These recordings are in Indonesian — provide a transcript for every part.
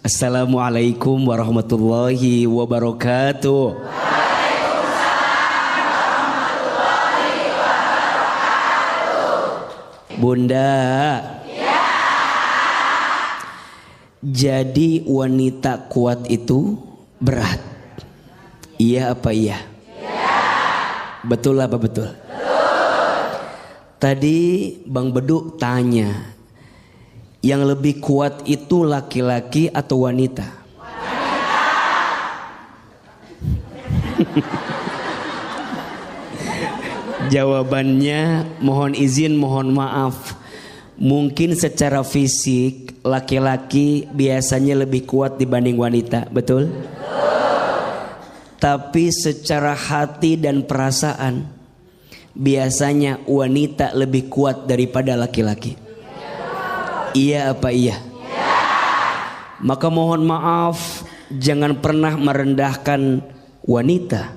Assalamualaikum warahmatullahi wabarakatuh. Bunda. Ya. Jadi wanita kuat itu berat. Iya apa iya? Ya. Betul apa betul? Betul. Tadi Bang Bedu tanya, yang lebih kuat itu laki-laki atau wanita? Wanita. Jawabannya mohon izin, mohon maaf. Mungkin secara fisik laki-laki biasanya lebih kuat dibanding wanita, betul? Tapi secara hati dan perasaan biasanya wanita lebih kuat daripada laki-laki. Iya apa iya? Ya. Maka mohon maaf, jangan pernah merendahkan wanita.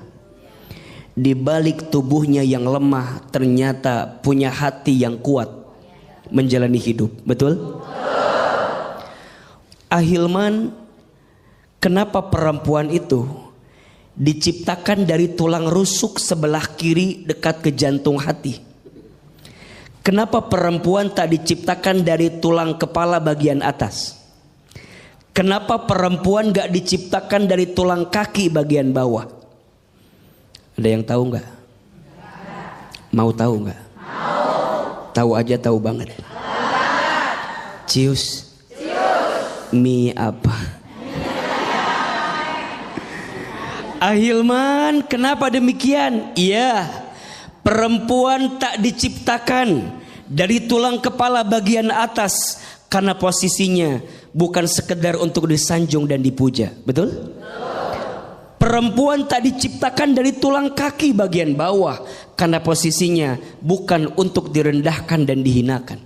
Di balik tubuhnya yang lemah ternyata punya hati yang kuat menjalani hidup. Betul? Ahilman, kenapa perempuan itu diciptakan dari tulang rusuk sebelah kiri dekat ke jantung hati? Kenapa perempuan tak diciptakan dari tulang kepala bagian atas? Kenapa perempuan gak diciptakan dari tulang kaki bagian bawah? Ada yang tahu nggak? Mau tahu nggak? Tahu aja, tahu banget. Cius. Mie apa? Ahilman, kenapa demikian? Iya, perempuan tak diciptakan dari tulang kepala bagian atas karena posisinya bukan sekedar untuk disanjung dan dipuja. Betul? Perempuan tak diciptakan dari tulang kaki bagian bawah karena posisinya bukan untuk direndahkan dan dihinakan.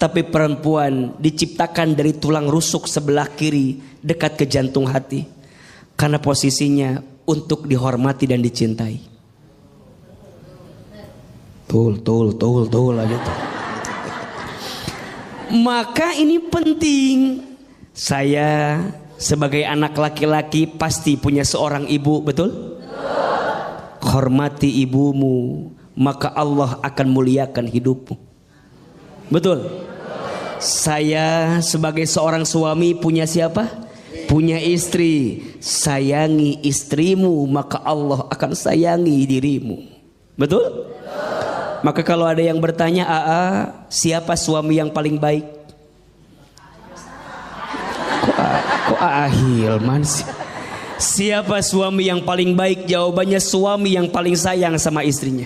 Tapi perempuan diciptakan dari tulang rusuk sebelah kiri dekat ke jantung hati karena posisinya untuk dihormati dan dicintai. Tul aja tuh. Maka ini penting. Saya sebagai anak laki-laki pasti punya seorang ibu, betul? Hormati ibumu, maka Allah akan muliakan hidupmu. Betul? Saya sebagai seorang suami punya siapa? Punya istri. Sayangi istrimu, maka Allah akan sayangi dirimu. Betul? Maka kalau ada yang bertanya, siapa suami yang paling baik? Kok Ahilman sih? Siapa suami yang paling baik? Jawabannya suami yang paling sayang sama istrinya.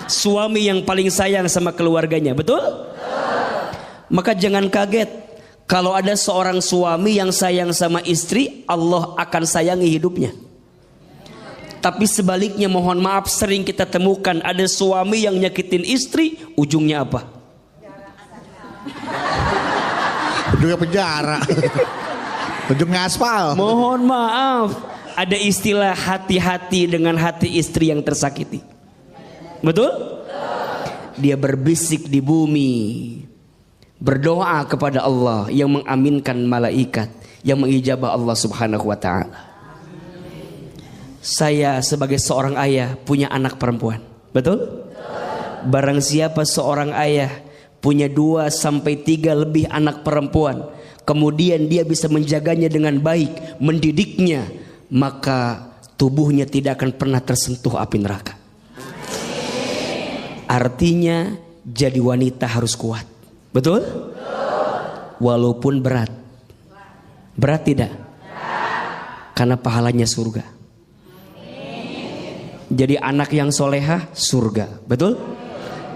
Suami yang paling sayang sama keluarganya. Betul? Maka jangan kaget kalau ada seorang suami yang sayang sama istri, Allah akan sayangi hidupnya. Tapi sebaliknya, mohon maaf, sering kita temukan ada suami yang nyakitin istri, ujungnya apa? Ujungnya penjara. Ujungnya aspal. Mohon maaf, ada istilah hati-hati dengan hati istri yang tersakiti. Betul? Dia berbisik di bumi, berdoa kepada Allah yang mengaminkan malaikat, yang mengijabah Allah Subhanahu wa ta'ala. Saya sebagai seorang ayah punya anak perempuan. Betul? Barang siapa seorang ayah punya 2 sampai 3 lebih anak perempuan, kemudian dia bisa menjaganya dengan baik, mendidiknya, maka tubuhnya tidak akan pernah tersentuh api neraka. Artinya jadi wanita harus kuat. Betul? Walaupun berat. Berat tidak? Karena pahalanya surga. Jadi anak yang solehah, surga. Betul?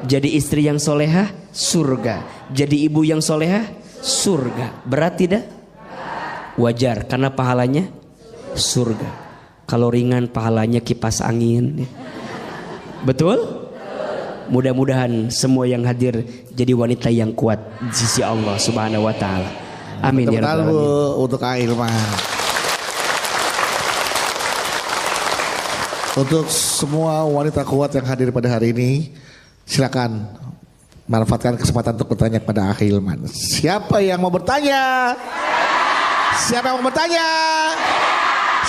Jadi istri yang solehah, surga. Jadi ibu yang solehah, surga. Berat tidak? Wajar, karena pahalanya surga. Kalau ringan pahalanya kipas angin. Betul? Mudah-mudahan semua yang hadir jadi wanita yang kuat di sisi Allah Subhanahu wa ta'ala. Amin ya rabbal alamin. Untuk Ahilman. Untuk semua wanita kuat yang hadir pada hari ini, silakan manfaatkan kesempatan untuk bertanya kepada Akhi Hilman. Siapa yang mau bertanya? Siapa yang mau bertanya?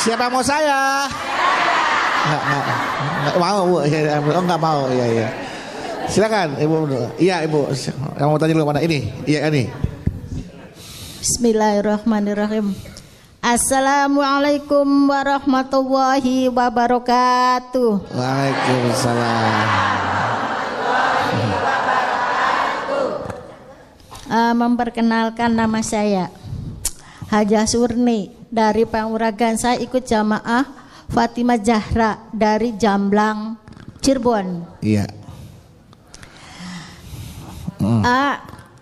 Siapa yang mau saya? Nggak mau Bu. Oh nggak mau. Iya. Silakan Ibu. Iya Ibu. Yang mau tanya dulu mana ini? Iya ini. Bismillahirrahmanirrahim. Assalamualaikum warahmatullahi wabarakatuh. Waalaikumsalam. Memperkenalkan nama saya Hajah Surni dari Panguragan. Saya ikut jamaah Fatimah Zahra dari Jamblang, Cirebon. Iya.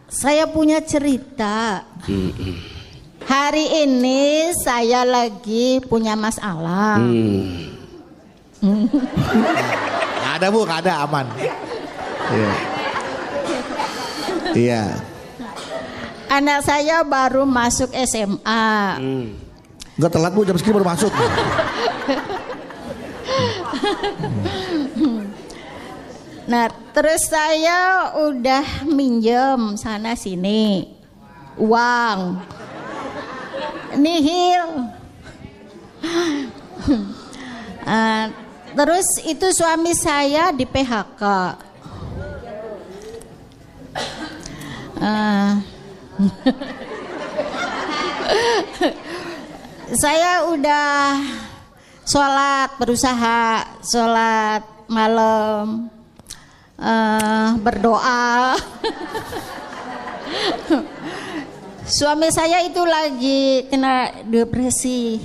Saya punya cerita. Hari ini saya lagi punya masalah. Nggak ada Bu, nggak ada, aman. Iya. Anak saya baru masuk SMA. Enggak telat Bu, jam segini baru masuk. Nah, terus saya udah minjem sana sini uang nihil. Terus itu suami saya di PHK. Saya udah berusaha sholat malam, berdoa. Suami saya itu lagi kena depresi.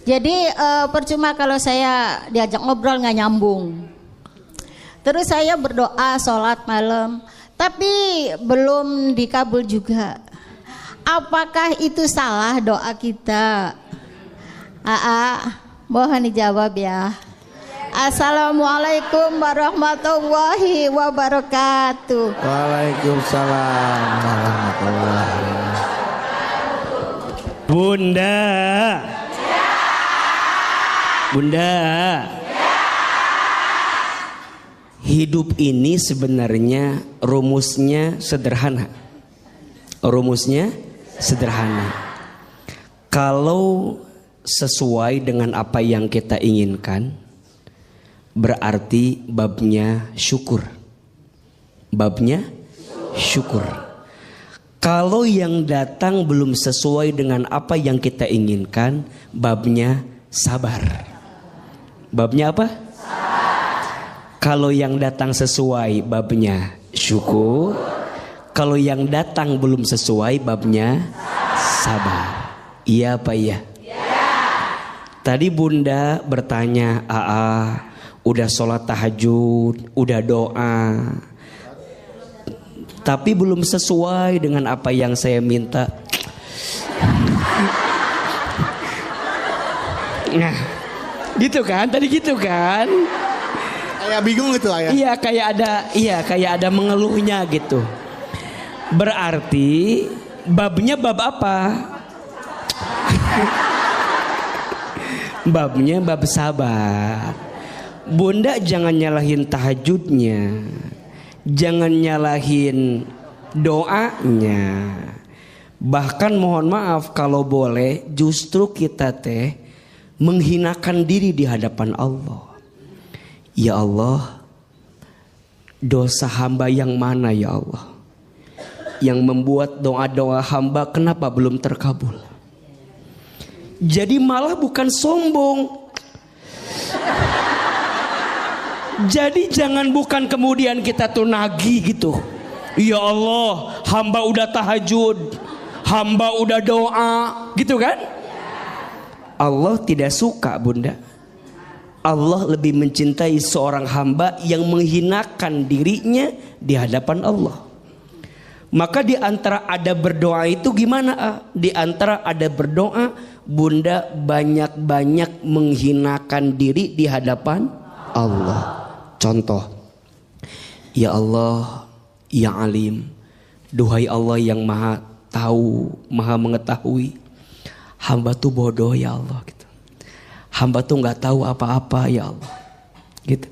Jadi percuma kalau saya diajak ngobrol nggak nyambung. Terus saya berdoa sholat malam, tapi belum dikabul juga. Apakah itu salah doa kita? Mohon dijawab ya. Assalamualaikum warahmatullahi wabarakatuh. Waalaikumsalam warahmatullahi wabarakatuh. Bunda, hidup ini sebenarnya rumusnya sederhana. Kalau sesuai dengan apa yang kita inginkan, berarti babnya syukur. Kalau yang datang belum sesuai dengan apa yang kita inginkan, babnya sabar. Babnya apa? Kalau yang datang sesuai, babnya syukur. Kalau yang datang belum sesuai, babnya sabar. Iya apa iya? Tadi Bunda bertanya, udah sholat tahajud, udah doa, tapi belum sesuai dengan apa yang saya minta. Nah, gitu kan? Tadi gitu kan? Kayak bingung gitu Ayah. Iya, kayak ada mengeluhnya gitu. Berarti babnya bab apa? Babnya bab sabar. Bunda jangan nyalahin tahajudnya, jangan nyalahin doanya. Bahkan mohon maaf kalau boleh, justru kita menghinakan diri di hadapan Allah. Ya Allah, dosa hamba yang mana ya Allah, yang membuat doa-doa hamba kenapa belum terkabul? Jadi malah bukan sombong. Jadi bukan kemudian kita tuh nagih gitu. Ya Allah, hamba udah tahajud, hamba udah doa, gitu kan? Allah tidak suka Bunda. Allah lebih mencintai seorang hamba yang menghinakan dirinya di hadapan Allah. Maka di antara ada berdoa itu gimana? Di antara ada berdoa, Bunda banyak-banyak menghinakan diri di hadapan Allah. Contoh, ya Allah, ya Alim, duhai Allah yang maha tahu, maha mengetahui, hamba tuh bodoh ya Allah gitu. Hamba tuh nggak tahu apa-apa ya Allah gitu.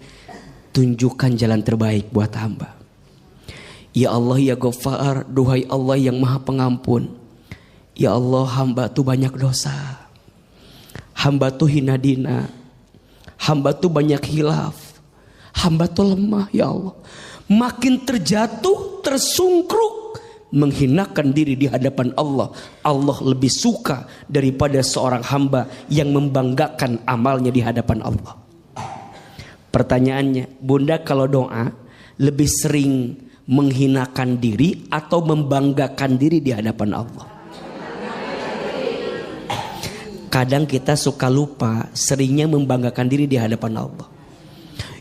Tunjukkan jalan terbaik buat hamba. Ya Allah ya Ghaffar, duhai Allah yang maha pengampun. Ya Allah, hamba tuh banyak dosa. Hamba tuh hina dina. Hamba tuh banyak hilaf. Hamba tuh lemah ya Allah. Makin terjatuh, tersungkruk, menghinakan diri di hadapan Allah. Allah lebih suka daripada seorang hamba yang membanggakan amalnya di hadapan Allah. Pertanyaannya, Bunda kalau doa lebih sering menghinakan diri atau membanggakan diri di hadapan Allah? Kadang kita suka lupa, seringnya membanggakan diri di hadapan Allah.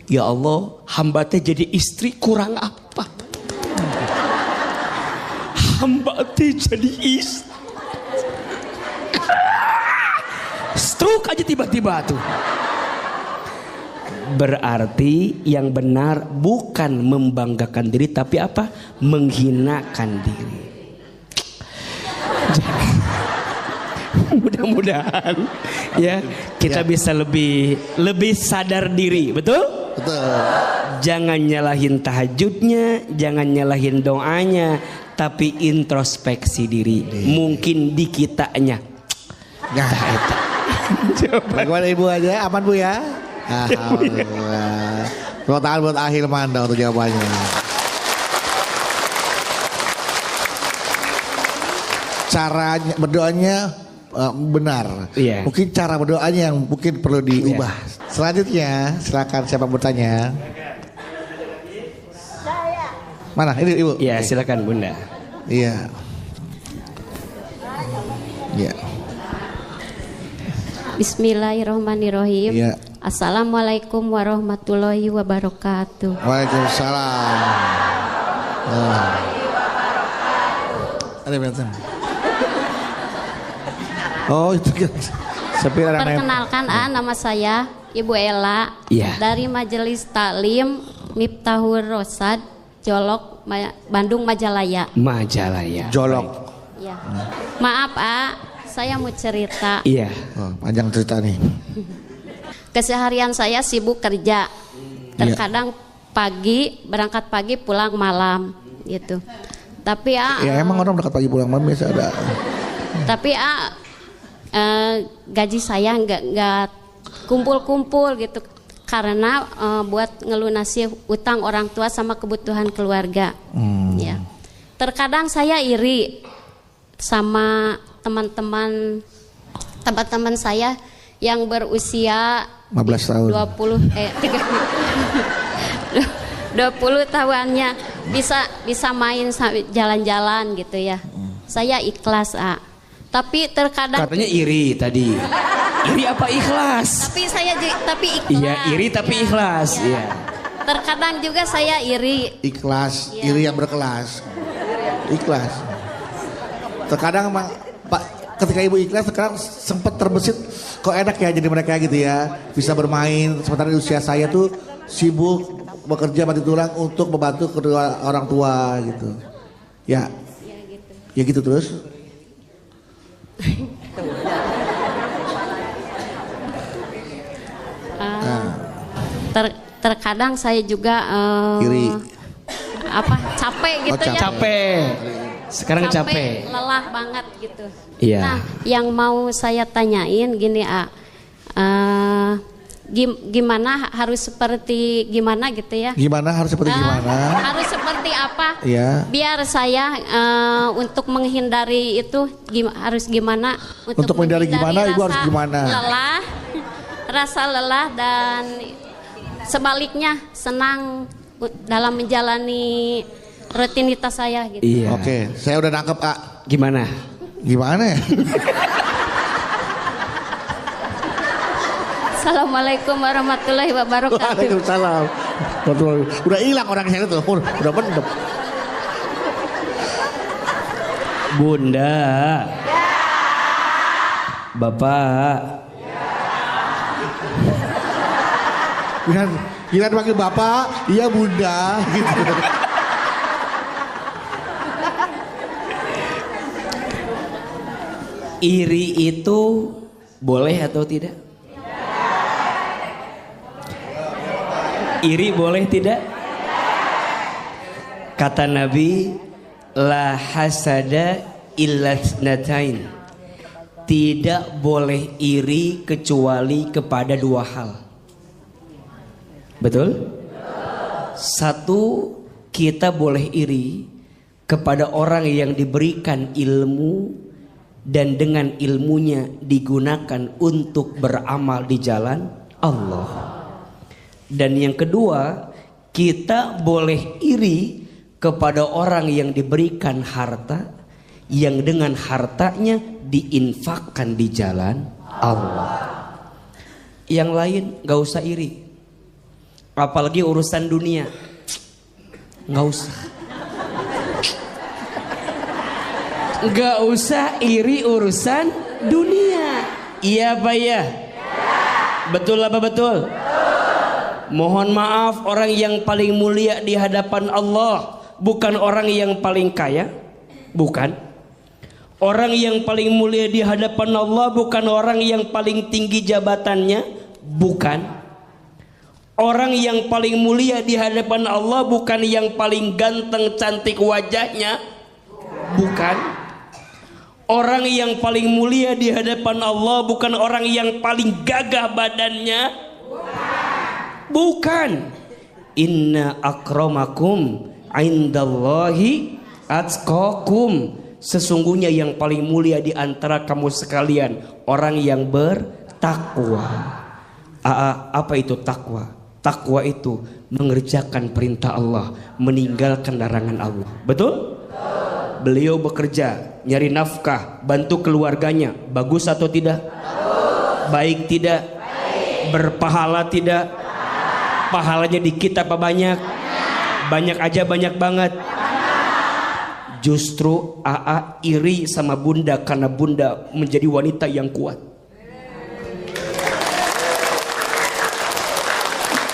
Ya Allah, hamba teh jadi istri kurang apa? Hamba teh jadi istri. Stroke aja tiba-tiba tuh. Berarti yang benar bukan membanggakan diri, tapi apa? Menghinakan diri. Mudah-mudahan ya kita bisa lebih sadar diri, betul? Betul. Jangan nyalahin tahajudnya, jangan nyalahin doanya, tapi introspeksi diri. Mungkin di kitanya. Nah, bagaimana Ibu aja? Aman Bu ya? Alhamdulillah. Tepuk tangan buat Ahilman untuk jawabannya. Caranya berdoanya benar. Iya. Mungkin cara berdoanya yang mungkin perlu diubah. Iya. Selanjutnya silakan siapa bertanya. Mana ini Ibu? Ya silakan Bunda. Iya. Iya. Bismillahirrahmanirrahim. Iya. Assalamualaikum warahmatullahi wabarakatuh. Waalaikumsalam. Ada betul. Oh itu kan. Perkenalkan nama saya Ibu Ella Iya. dari Majelis Taklim Miftahul Rosad Jolok Bandung Majalaya. Majalaya. Jolok. Ya. Maaf saya mau cerita. Iya. Oh, panjang cerita nih. Keseharian saya sibuk kerja. Terkadang pagi berangkat pagi pulang malam gitu. Tapi ya emang orang berangkat pagi pulang malam biasa ada. Tapi gaji saya nggak kumpul-kumpul gitu karena buat ngelunasi utang orang tua sama kebutuhan keluarga. Ya. Terkadang saya iri sama teman-teman saya yang berusia 15 tahun. 20 tahuannya bisa main jalan-jalan gitu ya. Saya ikhlas tapi terkadang Katanya iri tadi. Iri apa ikhlas? tapi ikhlas. Iya, iri tapi ikhlas. Iya. Terkadang juga saya iri. Ikhlas, Iya. iri yang berkelas. Ikhlas. Terkadang emang Pak, ketika Ibu ikhlas sekarang sempat terbesit kok enak ya jadi mereka gitu ya. Bisa bermain sementara di usia saya tuh sibuk bekerja mati tulang untuk membantu kedua orang tua gitu. Ya. Ya gitu terus. Terkadang saya juga Iri. capek gitu ya. Capek. Sekarang capek. Lelah banget gitu. Iya. Nah, yang mau saya tanyain gini gimana harus seperti gimana gitu ya? Gimana harus seperti gimana? Harus seperti apa? Iya. Biar saya untuk menghindari itu harus gimana? Untuk menghindari gimana, Ibu harus gimana? Rasa lelah dan sebaliknya senang dalam menjalani rutinitas saya gitu. Iya. Oke, saya udah nangkep Gimana? Gimana ya? Assalamualaikum warahmatullahi wabarakatuh. Waalaikumsalam. Udah hilang orang saya tuh, udah mendem. Bunda. Bapak. Gila panggil bapak, iya bunda gitu. Iri itu boleh atau tidak? Iri boleh tidak? Kata Nabi, la hasada illa tsnatain. Tidak boleh iri kecuali kepada dua hal. Betul? Satu, kita boleh iri kepada orang yang diberikan ilmu dan dengan ilmunya digunakan untuk beramal di jalan Allah. Dan yang kedua, kita boleh iri kepada orang yang diberikan harta yang dengan hartanya diinfakkan di jalan Allah. Yang lain gak usah iri, apalagi urusan dunia, gak usah. Gak usah iri urusan dunia. Iya apa ya? Betul apa betul? Mohon maaf, orang yang paling mulia di hadapan Allah bukan orang yang paling kaya, bukan. Orang yang paling mulia di hadapan Allah bukan orang yang paling tinggi jabatannya, bukan. Orang yang paling mulia di hadapan Allah bukan yang paling ganteng cantik wajahnya, bukan. Orang yang paling mulia di hadapan Allah bukan orang yang paling gagah badannya, bukan. Inna akramakum indallahi atqakum. Sesungguhnya yang paling mulia di antara kamu sekalian orang yang bertakwa. Apa itu takwa? Takwa itu mengerjakan perintah Allah, meninggalkan larangan Allah. Betul? Beliau bekerja, nyari nafkah, bantu keluarganya. Bagus atau tidak? Baik tidak? Berpahala tidak? Pahalanya dikit apa banyak? Banyak aja, banyak banget. Justru AA iri sama bunda karena bunda menjadi wanita yang kuat.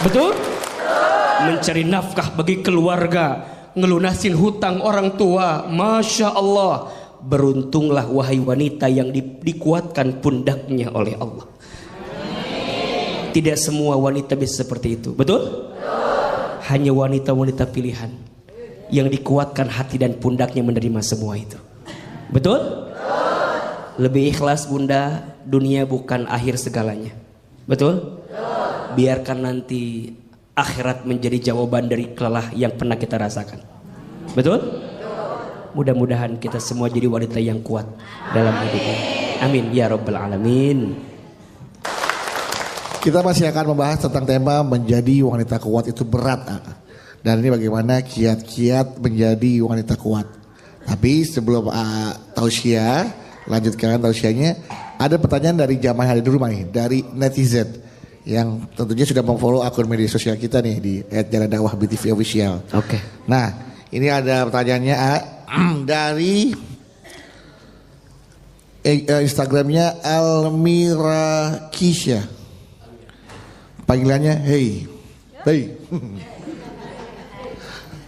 Betul? Mencari nafkah bagi keluarga, ngelunasin hutang orang tua. Masya Allah. Beruntunglah wahai wanita yang dikuatkan pundaknya oleh Allah. Tidak semua wanita bisa seperti itu. Betul? Hanya wanita-wanita pilihan yang dikuatkan hati dan pundaknya menerima semua itu. Betul? Lebih ikhlas bunda, dunia bukan akhir segalanya. Betul? Biarkan nanti akhirat menjadi jawaban dari kelelah yang pernah kita rasakan. Betul? Mudah-mudahan kita semua jadi wanita yang kuat dalam hidup ini. Amin ya rabbal alamin. Kita masih akan membahas tentang tema menjadi wanita kuat itu berat. Dan ini bagaimana kiat-kiat menjadi wanita kuat. Tapi sebelum tausiah, lanjutkan tausiahnya, ada pertanyaan dari jamaah yang ada di rumah nih, dari netizen yang tentunya sudah memfollow akun media sosial kita nih di @jalandakwah_BTV official. Oke. Nah, ini ada pertanyaannya dari Instagramnya Almira Kisha. Panggilannya hey.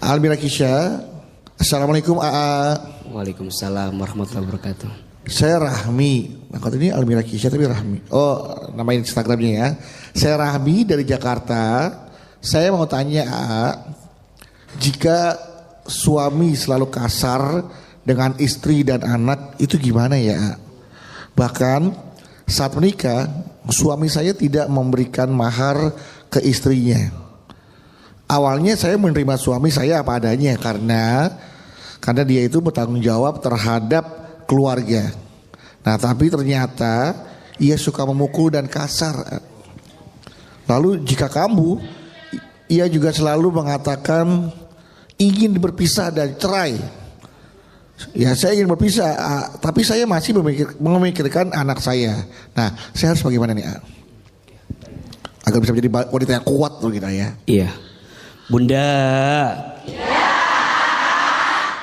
Almira Kisha, Assalamualaikum AA. Waalaikumsalam warahmatullahi wabarakatuh. Saya Rahmi. Nah, kalau ini Almira Kisha tapi Rahmi. Oh, nama Instagramnya ya. Saya Rahmi dari Jakarta. Saya mau tanya AA, jika suami selalu kasar dengan istri dan anak itu gimana ya AA? Bahkan saat menikah suami saya tidak memberikan mahar ke istrinya. Awalnya saya menerima suami saya apa adanya karena dia itu bertanggung jawab terhadap keluarga. Nah, tapi ternyata ia suka memukul dan kasar. Lalu jika ia juga selalu mengatakan ingin berpisah dan cerai. Ya, saya ingin berpisah, tapi saya masih memikirkan anak saya. Nah, saya harus bagaimana nih, agar bisa menjadi wanita yang kuat tuh kita ya. Iya. Bunda. Ya.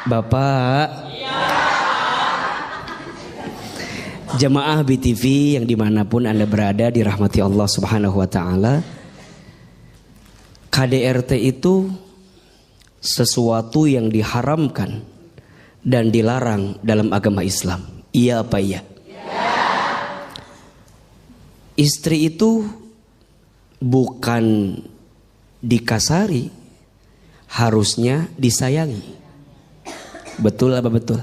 Bapak. Ya. Jamaah BTV yang dimanapun Anda berada dirahmati Allah Subhanahu wa ta'ala. KDRT itu sesuatu yang diharamkan dan dilarang dalam agama Islam. Iya apa iya? Ya. Istri itu bukan dikasari, harusnya disayangi. Betul apa betul?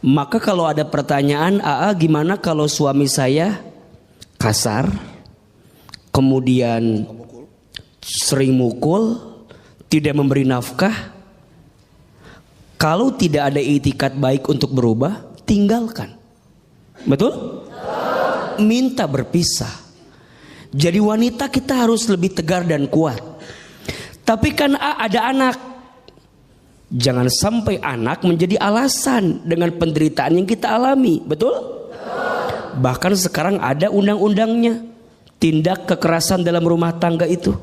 Maka kalau ada pertanyaan, gimana kalau suami saya kasar, kemudian sering mukul, tidak memberi nafkah? Kalau tidak ada itikat baik untuk berubah, tinggalkan. Betul? Minta berpisah. Jadi wanita kita harus lebih tegar dan kuat. Tapi kan ada anak. Jangan sampai anak menjadi alasan dengan penderitaan yang kita alami. Betul? Bahkan sekarang ada undang-undangnya. Tindak kekerasan dalam rumah tangga itu.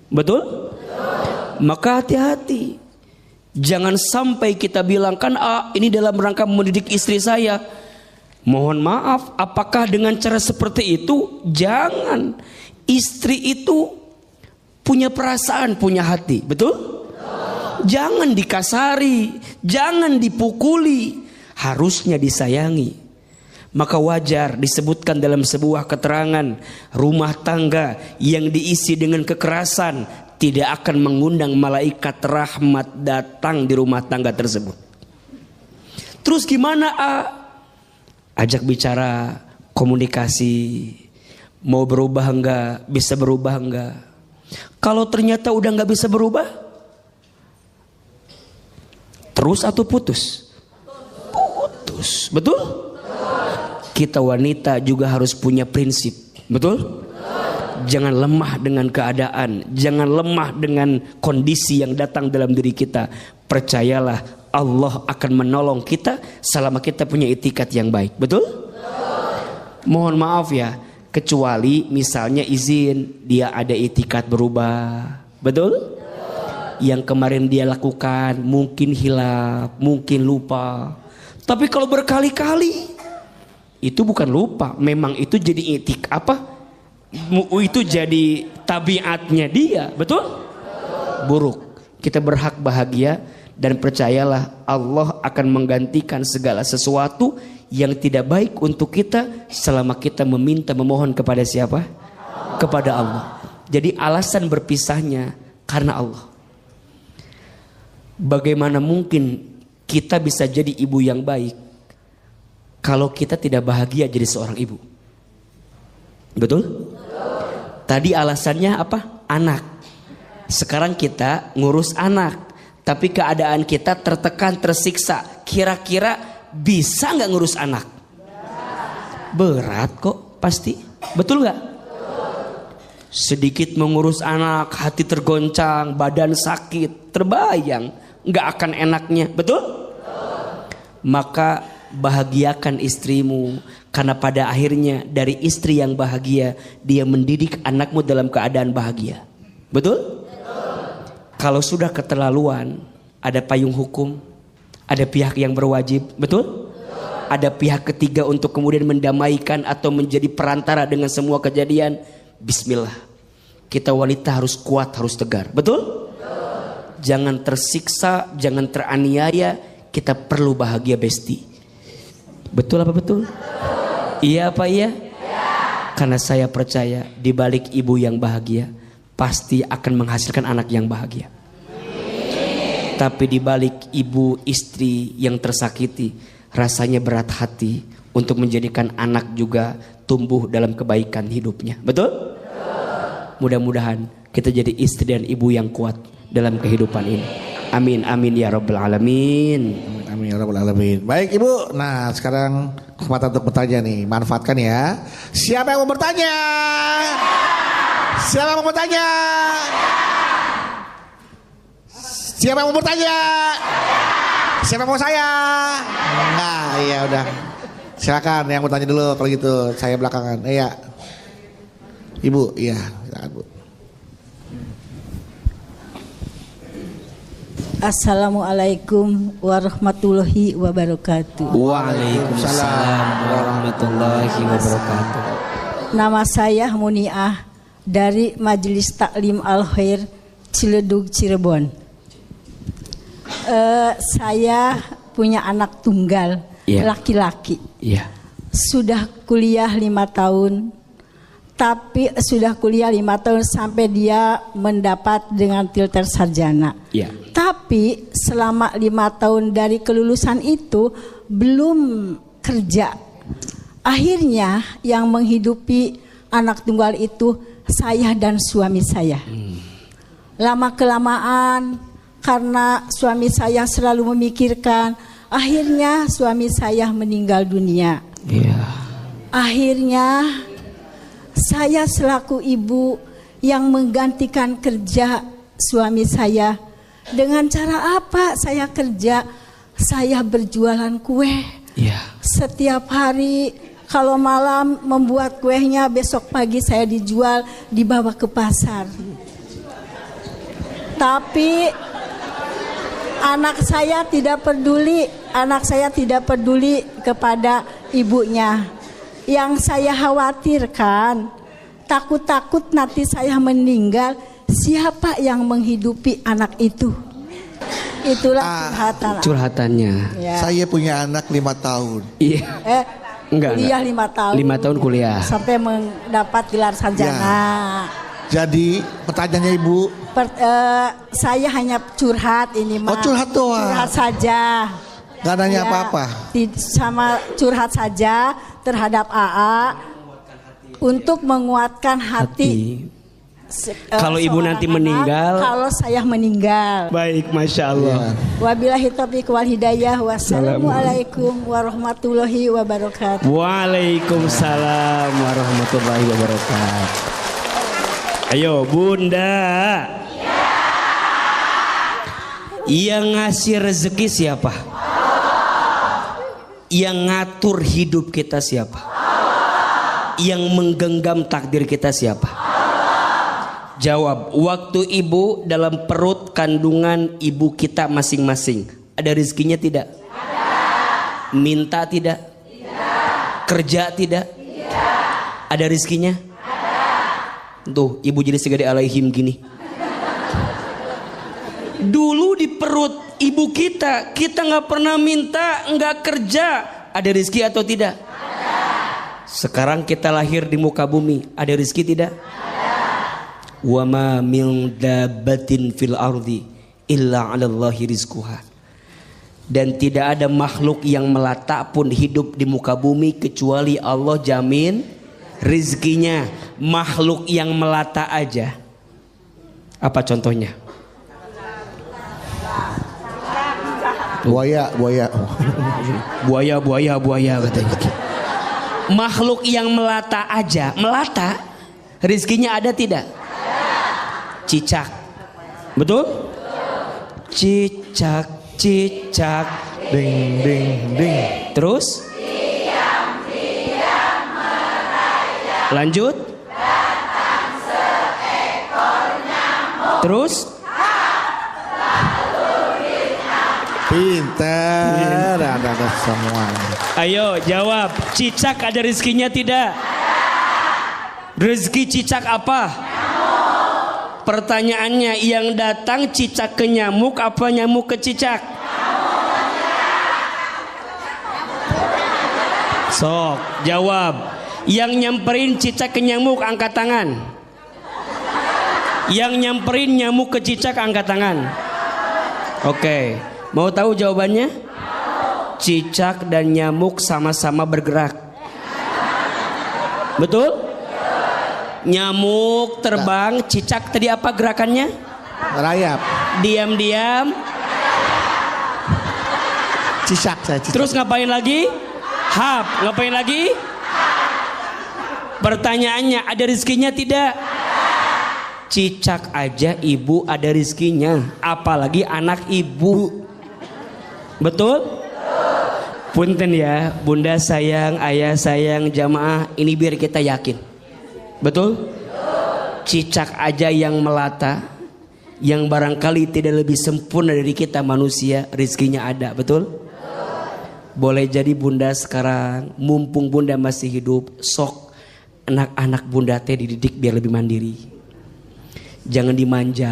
Betul? Maka hati-hati. Jangan sampai kita bilang kan ini dalam rangka mendidik istri saya. Mohon maaf, apakah dengan cara seperti itu? Jangan. Istri itu punya perasaan, punya hati. Betul? Jangan dikasari, jangan dipukuli, harusnya disayangi. Maka wajar disebutkan dalam sebuah keterangan, rumah tangga yang diisi dengan kekerasan tidak akan mengundang malaikat rahmat datang di rumah tangga tersebut. Terus gimana? Ajak bicara, komunikasi, mau berubah enggak, bisa berubah enggak. Kalau ternyata udah enggak bisa berubah, terus atau putus? Putus, betul? Kita wanita juga harus punya prinsip, betul? Jangan lemah dengan keadaan, jangan lemah dengan kondisi yang datang dalam diri kita. Percayalah, Allah akan menolong kita selama kita punya itikat yang baik, betul? Mohon maaf ya, kecuali misalnya izin dia ada itikat berubah, betul? Yang kemarin dia lakukan mungkin hilaf, mungkin lupa. Tapi kalau berkali-kali, itu bukan lupa, memang itu jadi itu jadi tabiatnya dia, betul? Buruk. Kita berhak bahagia dan percayalah Allah akan menggantikan segala sesuatu yang tidak baik untuk kita selama kita meminta memohon kepada siapa? Kepada Allah. Jadi alasan berpisahnya karena Allah. Bagaimana mungkin kita bisa jadi ibu yang baik kalau kita tidak bahagia jadi seorang ibu? Betul? Tadi alasannya apa? Anak. Sekarang kita ngurus anak, tapi keadaan kita tertekan, tersiksa. Kira-kira bisa nggak ngurus anak? Berat kok, pasti. Betul nggak? Sedikit mengurus anak, hati tergoncang, badan sakit, terbayang nggak akan enaknya, betul? Maka bahagiakan istrimu, karena pada akhirnya dari istri yang bahagia dia mendidik anakmu dalam keadaan bahagia, betul? Kalau sudah keterlaluan, ada payung hukum, ada pihak yang berwajib, betul? Ada pihak ketiga untuk kemudian mendamaikan atau menjadi perantara dengan semua kejadian. Bismillah, kita wanita harus kuat, harus tegar, betul? Jangan tersiksa, jangan teraniaya. Kita perlu bahagia, besti. Betul apa betul? Iya apa iya? Karena saya percaya di balik ibu yang bahagia pasti akan menghasilkan anak yang bahagia. Tapi di balik ibu istri yang tersakiti, rasanya berat hati untuk menjadikan anak juga tumbuh dalam kebaikan hidupnya. Betul? Mudah-mudahan kita jadi istri dan ibu yang kuat dalam kehidupan ini. Amin amin ya rabbal alamin. Amin ya rabbal alamin. Baik Ibu, nah sekarang kesempatan untuk bertanya nih, manfaatkan ya. Siapa yang mau bertanya? Siapa yang mau bertanya? Siapa yang mau bertanya? Siapa yang mau saya? Nah, iya udah. Silakan yang bertanya dulu kalau gitu. Saya belakangan. Iya. Ibu, iya, silakan Bu. Assalamualaikum warahmatullahi wabarakatuh. Waalaikumsalam warahmatullahi wabarakatuh. Nama saya Muniah dari Majelis Taklim Al-Khair Ciledug Cirebon. Saya punya anak tunggal, laki-laki. Iya. Sudah kuliah 5 tahun. tapi sudah kuliah 5 tahun sampai dia mendapat dengan tilter sarjana. Ya. Tapi selama 5 tahun dari kelulusan itu belum kerja. Akhirnya yang menghidupi anak tunggal itu saya dan suami saya. Lama kelamaan karena suami saya selalu memikirkan, akhirnya suami saya meninggal dunia. Iya. Akhirnya saya selaku ibu yang menggantikan kerja suami saya. Dengan cara apa saya kerja? Saya berjualan kue. Iya. Setiap hari kalau malam membuat kuenya, besok pagi saya dijual, dibawa ke pasar. Tapi anak saya tidak peduli kepada ibunya. Yang saya khawatirkan, takut-takut nanti saya meninggal, siapa yang menghidupi anak itu? Itulah Curhatannya. Ya. Saya punya anak 5 tahun. Iya. Kuliah 5 tahun. 5 tahun kuliah. Sampai mendapat gelar sarjana. Jadi pertanyaannya Ibu, Saya hanya curhat ini, Oh, curhat doang. Curhat saja. Gak nanya Ya, apa-apa. Sama curhat saja terhadap AA untuk menguatkan hati. Kalau ibu seorang nanti anak, meninggal. kalau saya meninggal. Baik, Masya Allah. Wabillahi taufiq wal hidayah. Wassalamualaikum warahmatullahi wabarakatuh. Waalaikumsalam warahmatullahi wabarakatuh. Ayo Bunda. Yang ngasih rezeki siapa? Yang ngatur hidup kita siapa? Yang menggenggam takdir kita siapa? Jawab, waktu ibu dalam perut kandungan ibu kita masing-masing, ada rezekinya tidak? Ada. Minta tidak? Tidak. Kerja tidak? Tidak. Ada rezekinya? Ada. Tuh, ibu jadi segede alaihim gini. Dulu di perut ibu kita nggak pernah minta, nggak kerja, ada rezeki atau tidak? Ada. Sekarang kita lahir di muka bumi, ada rezeki tidak? Wa ma min dabbatin fil ardi illa 'alallahi rizquha. Dan tidak ada makhluk yang melata pun hidup di muka bumi kecuali Allah jamin rizkinya. Makhluk yang melata aja. Apa contohnya? Buaya katanya. Makhluk yang melata aja, melata rizkinya ada tidak? Cicak, betul? Cicak, cicak, ding ding ding. Terus? Lanjut? Terus? Pintar, ada semua. Ayo jawab, cicak ada rezekinya tidak? Rezeki cicak apa? Pertanyaannya, yang datang cicak ke nyamuk apa nyamuk ke cicak? Sok, jawab. Yang nyamperin cicak ke nyamuk angkat tangan. Yang nyamperin nyamuk ke cicak angkat tangan. Oke, mau tahu jawabannya? Cicak dan nyamuk sama-sama bergerak. Betul? Nyamuk terbang, cicak tadi apa gerakannya? Rayap. Diam-diam. Cicak saya. Terus ngapain lagi? Hap. Ngapain lagi? Pertanyaannya, ada rezekinya tidak? Cicak aja ibu ada rezekinya, apalagi anak ibu. Betul? Punten ya, bunda sayang, ayah sayang, jamaah, ini biar kita yakin. Betul? Cicak aja yang melata, yang barangkali tidak lebih sempurna dari kita manusia, rezekinya ada, betul? Boleh jadi bunda sekarang, mumpung bunda masih hidup, sok anak-anak bunda teh dididik biar lebih mandiri. Jangan dimanja,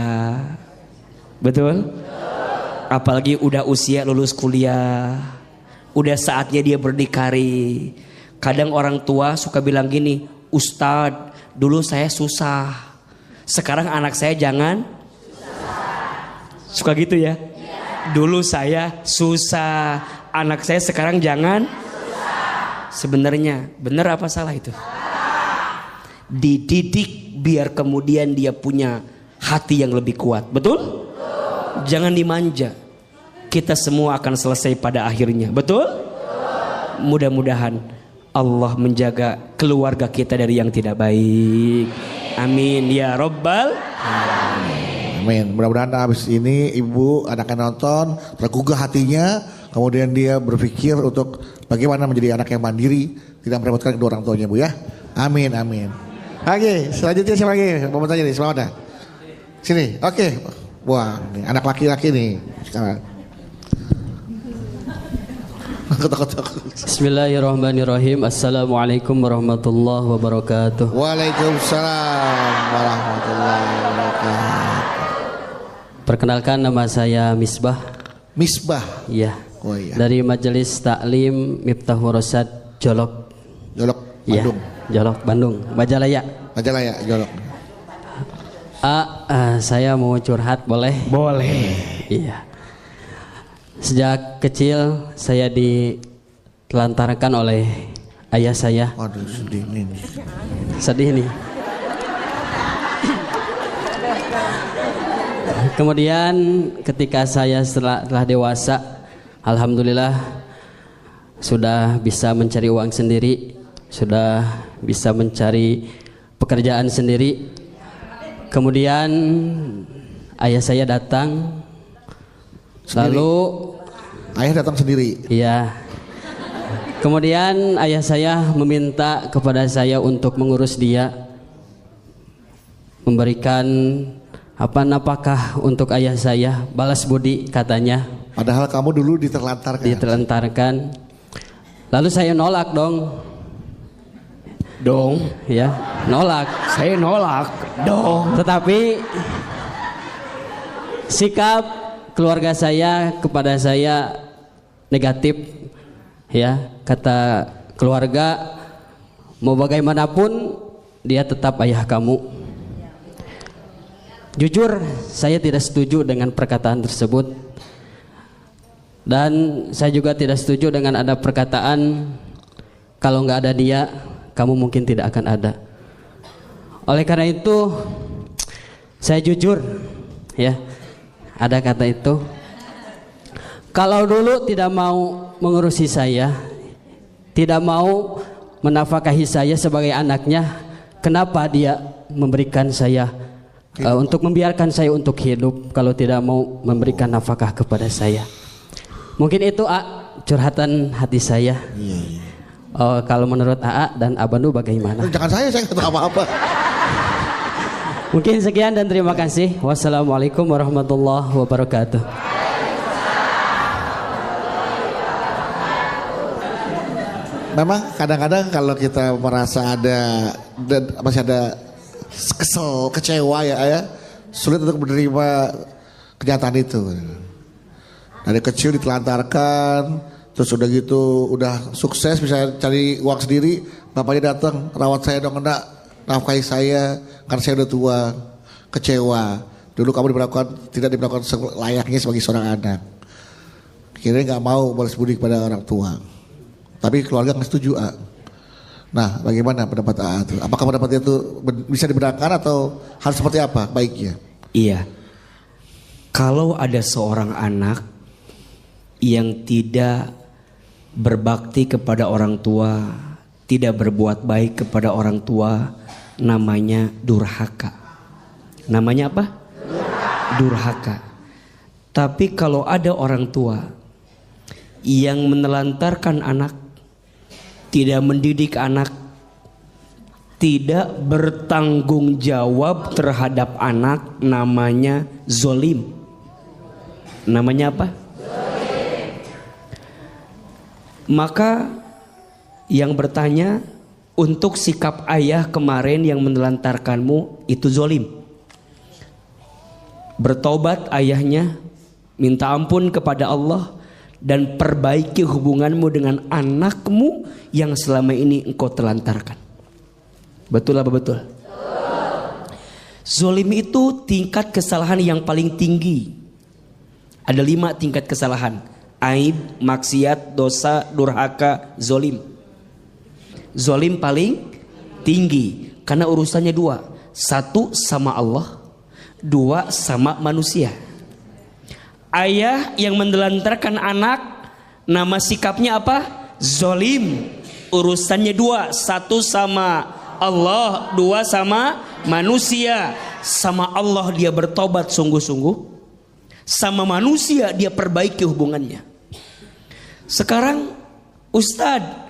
betul? Apalagi udah usia lulus kuliah, udah saatnya dia berdikari. Kadang orang tua suka bilang gini, Ustadz, dulu saya susah, sekarang anak saya jangan suka gitu ya. Dulu saya susah, anak saya sekarang jangan susah. Sebenarnya benar apa salah itu? Dididik biar kemudian dia punya hati yang lebih kuat. Betul? Jangan dimanja. Kita semua akan selesai pada akhirnya. Betul? Mudah-mudahan Allah menjaga keluarga kita dari yang tidak baik. Amin ya Rabbal. Amin. Mudah-mudahan habis ini ibu anaknya nonton tergugah hatinya, kemudian dia berpikir untuk bagaimana menjadi anak yang mandiri, tidak merepotkan kedua orang tuanya, Bu ya. Amin, amin. Oke, selanjutnya siapa lagi? Mau tanya nih, siapa ada? Sini, oke. Wah, nih, anak laki-laki nih sekarang. Bismillahirrahmanirrahim. Assalamualaikum warahmatullahi wabarakatuh. Waalaikumsalam warahmatullahi wabarakatuh. Perkenalkan, nama saya Misbah. Misbah. Iya. Oh iya. Dari Majelis Taklim Miftahul Rosyad Jolok. Jolok, Iya. Bandung. Jolok, Bandung. Majalaya. Majalaya, Jolok. Saya mau curhat, boleh? Boleh. Iya. Sejak kecil saya ditelantarkan oleh ayah saya. Waduh, sedih nih. Sedih nih. Kemudian ketika saya telah dewasa, alhamdulillah sudah bisa mencari uang sendiri, sudah bisa mencari pekerjaan sendiri. Kemudian ayah saya datang, lalu ayah datang sendiri. iya. Kemudian ayah saya meminta kepada saya untuk mengurus dia, memberikan nafkah untuk ayah saya, balas budi katanya. Padahal kamu dulu ditelantarkan. Lalu saya nolak dong, ya, nolak. Saya nolak dong. Tetapi sikap keluarga saya kepada saya negatif, ya. Kata keluarga, mau bagaimanapun dia tetap ayah kamu. Jujur, saya tidak setuju dengan perkataan tersebut. Dan saya juga tidak setuju dengan ada perkataan, kalau nggak ada dia, kamu mungkin tidak akan ada. Oleh karena itu, saya jujur, ya, ada kata itu. Kalau dulu tidak mau mengurusi saya, tidak mau menafkahi saya sebagai anaknya, kenapa dia memberikan saya untuk membiarkan saya untuk hidup kalau tidak mau memberikan nafkah kepada saya? Mungkin itu curhatan hati saya. Kalau menurut AA dan Abanu bagaimana? Jangan saya nggak tahu apa-apa. Mungkin sekian dan terima kasih. Wassalamualaikum warahmatullahi wabarakatuh. Memang kadang-kadang kalau kita merasa masih ada kesel, kecewa ya, sulit untuk menerima kenyataan itu. Dari kecil ditelantarkan, terus udah gitu, udah sukses bisa cari uang sendiri, bapaknya datang, rawat saya dong, nafkahi saya, karena saya udah tua, kecewa. Dulu kamu tidak diperlakukan layaknya sebagai seorang anak. Kira-kira nggak mau balas budi kepada orang tua. Tapi keluarga nggak setuju, Nah, bagaimana pendapat AA itu? Apakah pendapatnya itu bisa dibenarkan atau harus seperti apa baiknya? Iya. Kalau ada seorang anak yang tidak berbakti kepada orang tua, tidak berbuat baik kepada orang tua, namanya durhaka. Namanya apa? Durhaka. Tapi kalau ada orang tua yang menelantarkan anak, tidak mendidik anak, tidak bertanggung jawab terhadap anak, namanya zolim. Namanya apa? Zolim. Maka yang bertanya, untuk sikap ayah kemarin yang menelantarkanmu itu zolim. Bertobat ayahnya, minta ampun kepada Allah, dan perbaiki hubunganmu dengan anakmu yang selama ini engkau telantarkan. Betul apa betul? Zolim itu tingkat kesalahan yang paling tinggi. Ada 5 tingkat kesalahan. Aib, maksiat, dosa, durhaka, zolim. Zolim paling tinggi karena urusannya 2. 1 sama Allah, 2 sama manusia. Ayah yang menelantarkan anak, nama sikapnya apa? Zolim. Urusannya 2. 1 sama Allah, 2 sama manusia. Sama Allah dia bertobat sungguh-sungguh, sama manusia dia perbaiki hubungannya. Sekarang Ustadz,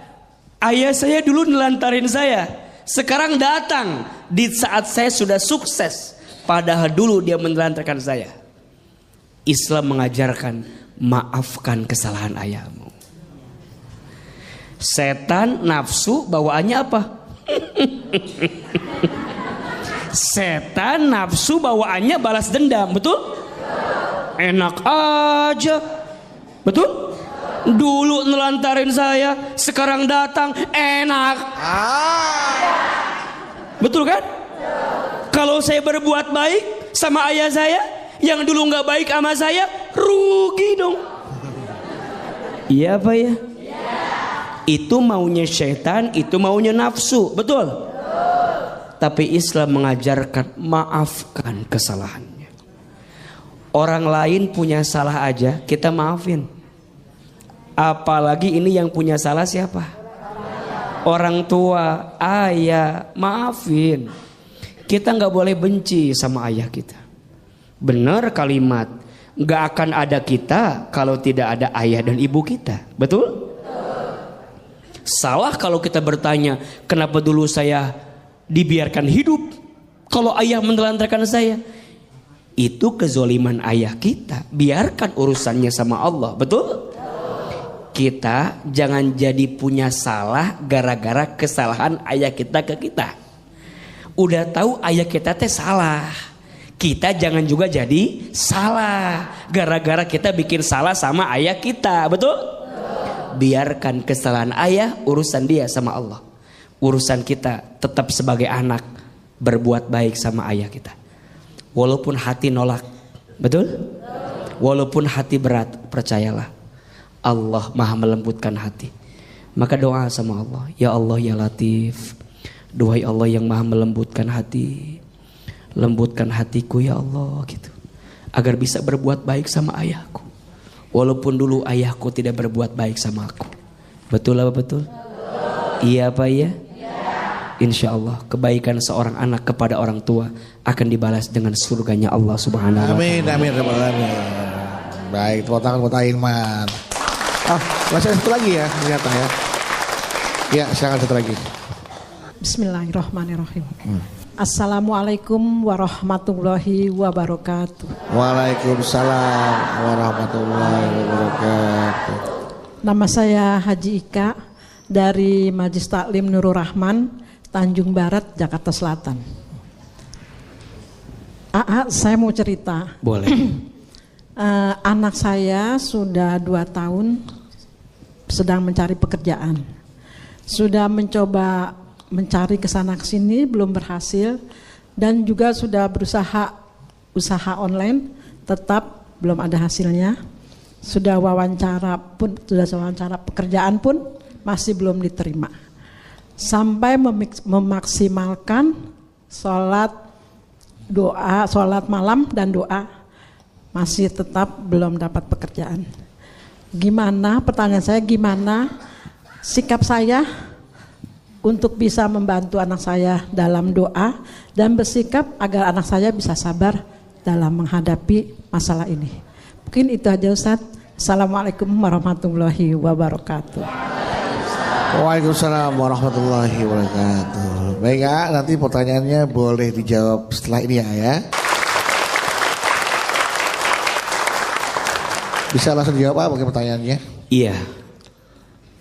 ayah saya dulu nelantarin saya, sekarang datang di saat saya sudah sukses, padahal dulu dia menelantarkan saya. Islam mengajarkan maafkan kesalahan ayahmu. Setan nafsu bawaannya apa? Setan nafsu bawaannya balas dendam, betul? Enak aja, betul? Dulu nelantarin saya, sekarang datang enak. Betul kan? Kalau saya berbuat baik sama ayah saya, yang dulu nggak baik sama saya, rugi dong. Iya apa ya? Itu maunya syaitan, itu maunya nafsu, betul? Tapi Islam mengajarkan maafkan kesalahannya. Orang lain punya salah aja kita maafin. Apalagi ini yang punya salah siapa? Orang tua, ayah, maafin. Kita nggak boleh benci sama ayah kita. Benar kalimat, nggak akan ada kita kalau tidak ada ayah dan ibu kita, betul? Salah kalau kita bertanya, kenapa dulu saya dibiarkan hidup kalau ayah menelantarkan saya? Itu kezoliman ayah kita. Biarkan urusannya sama Allah, betul? Kita jangan jadi punya salah gara-gara kesalahan ayah kita ke kita. Udah tahu ayah kita teh salah, kita jangan juga jadi salah gara-gara kita bikin salah sama ayah kita, betul? Biarkan kesalahan ayah, urusan dia sama Allah. Urusan kita tetap sebagai anak berbuat baik sama ayah kita. Walaupun hati nolak, betul? Walaupun hati berat, percayalah Allah maha melembutkan hati. Maka doa sama Allah, ya Allah ya Latif, duhai Allah yang maha melembutkan hati, lembutkan hatiku ya Allah gitu, agar bisa berbuat baik sama ayahku. Walaupun dulu ayahku tidak berbuat baik sama aku. Betul apa betul? Iya apa iya? Insya Allah kebaikan seorang anak kepada orang tua akan dibalas dengan surganya Allah Subhanahu wa Ta'ala. Amin, amin, amin. Baik, tepuk tangan buat Aiman. Masih satu lagi ya ternyata ya. Ya, silakan satu lagi. Bismillahirrahmanirrahim. Assalamualaikum warahmatullahi wabarakatuh. Waalaikumsalam warahmatullahi wabarakatuh. Nama saya Haji Ika dari Majelis Taklim Nurul Rahman, Tanjung Barat, Jakarta Selatan. Saya mau cerita. Boleh. Anak saya sudah 2 tahun sedang mencari pekerjaan. Sudah mencoba mencari kesana kesini belum berhasil, dan juga sudah berusaha usaha online tetap belum ada hasilnya. Sudah wawancara pekerjaan pun masih belum diterima. Sampai memaksimalkan sholat malam dan doa, masih tetap belum dapat pekerjaan. Gimana, pertanyaan saya, gimana sikap saya untuk bisa membantu anak saya dalam doa dan bersikap agar anak saya bisa sabar dalam menghadapi masalah ini. Mungkin itu aja Ustaz. Assalamualaikum warahmatullahi wabarakatuh. Waalaikumsalam warahmatullahi wabarakatuh. Baik ya, nanti pertanyaannya boleh dijawab setelah ini ya. Bisa langsung dijawab apa pertanyaannya? Iya.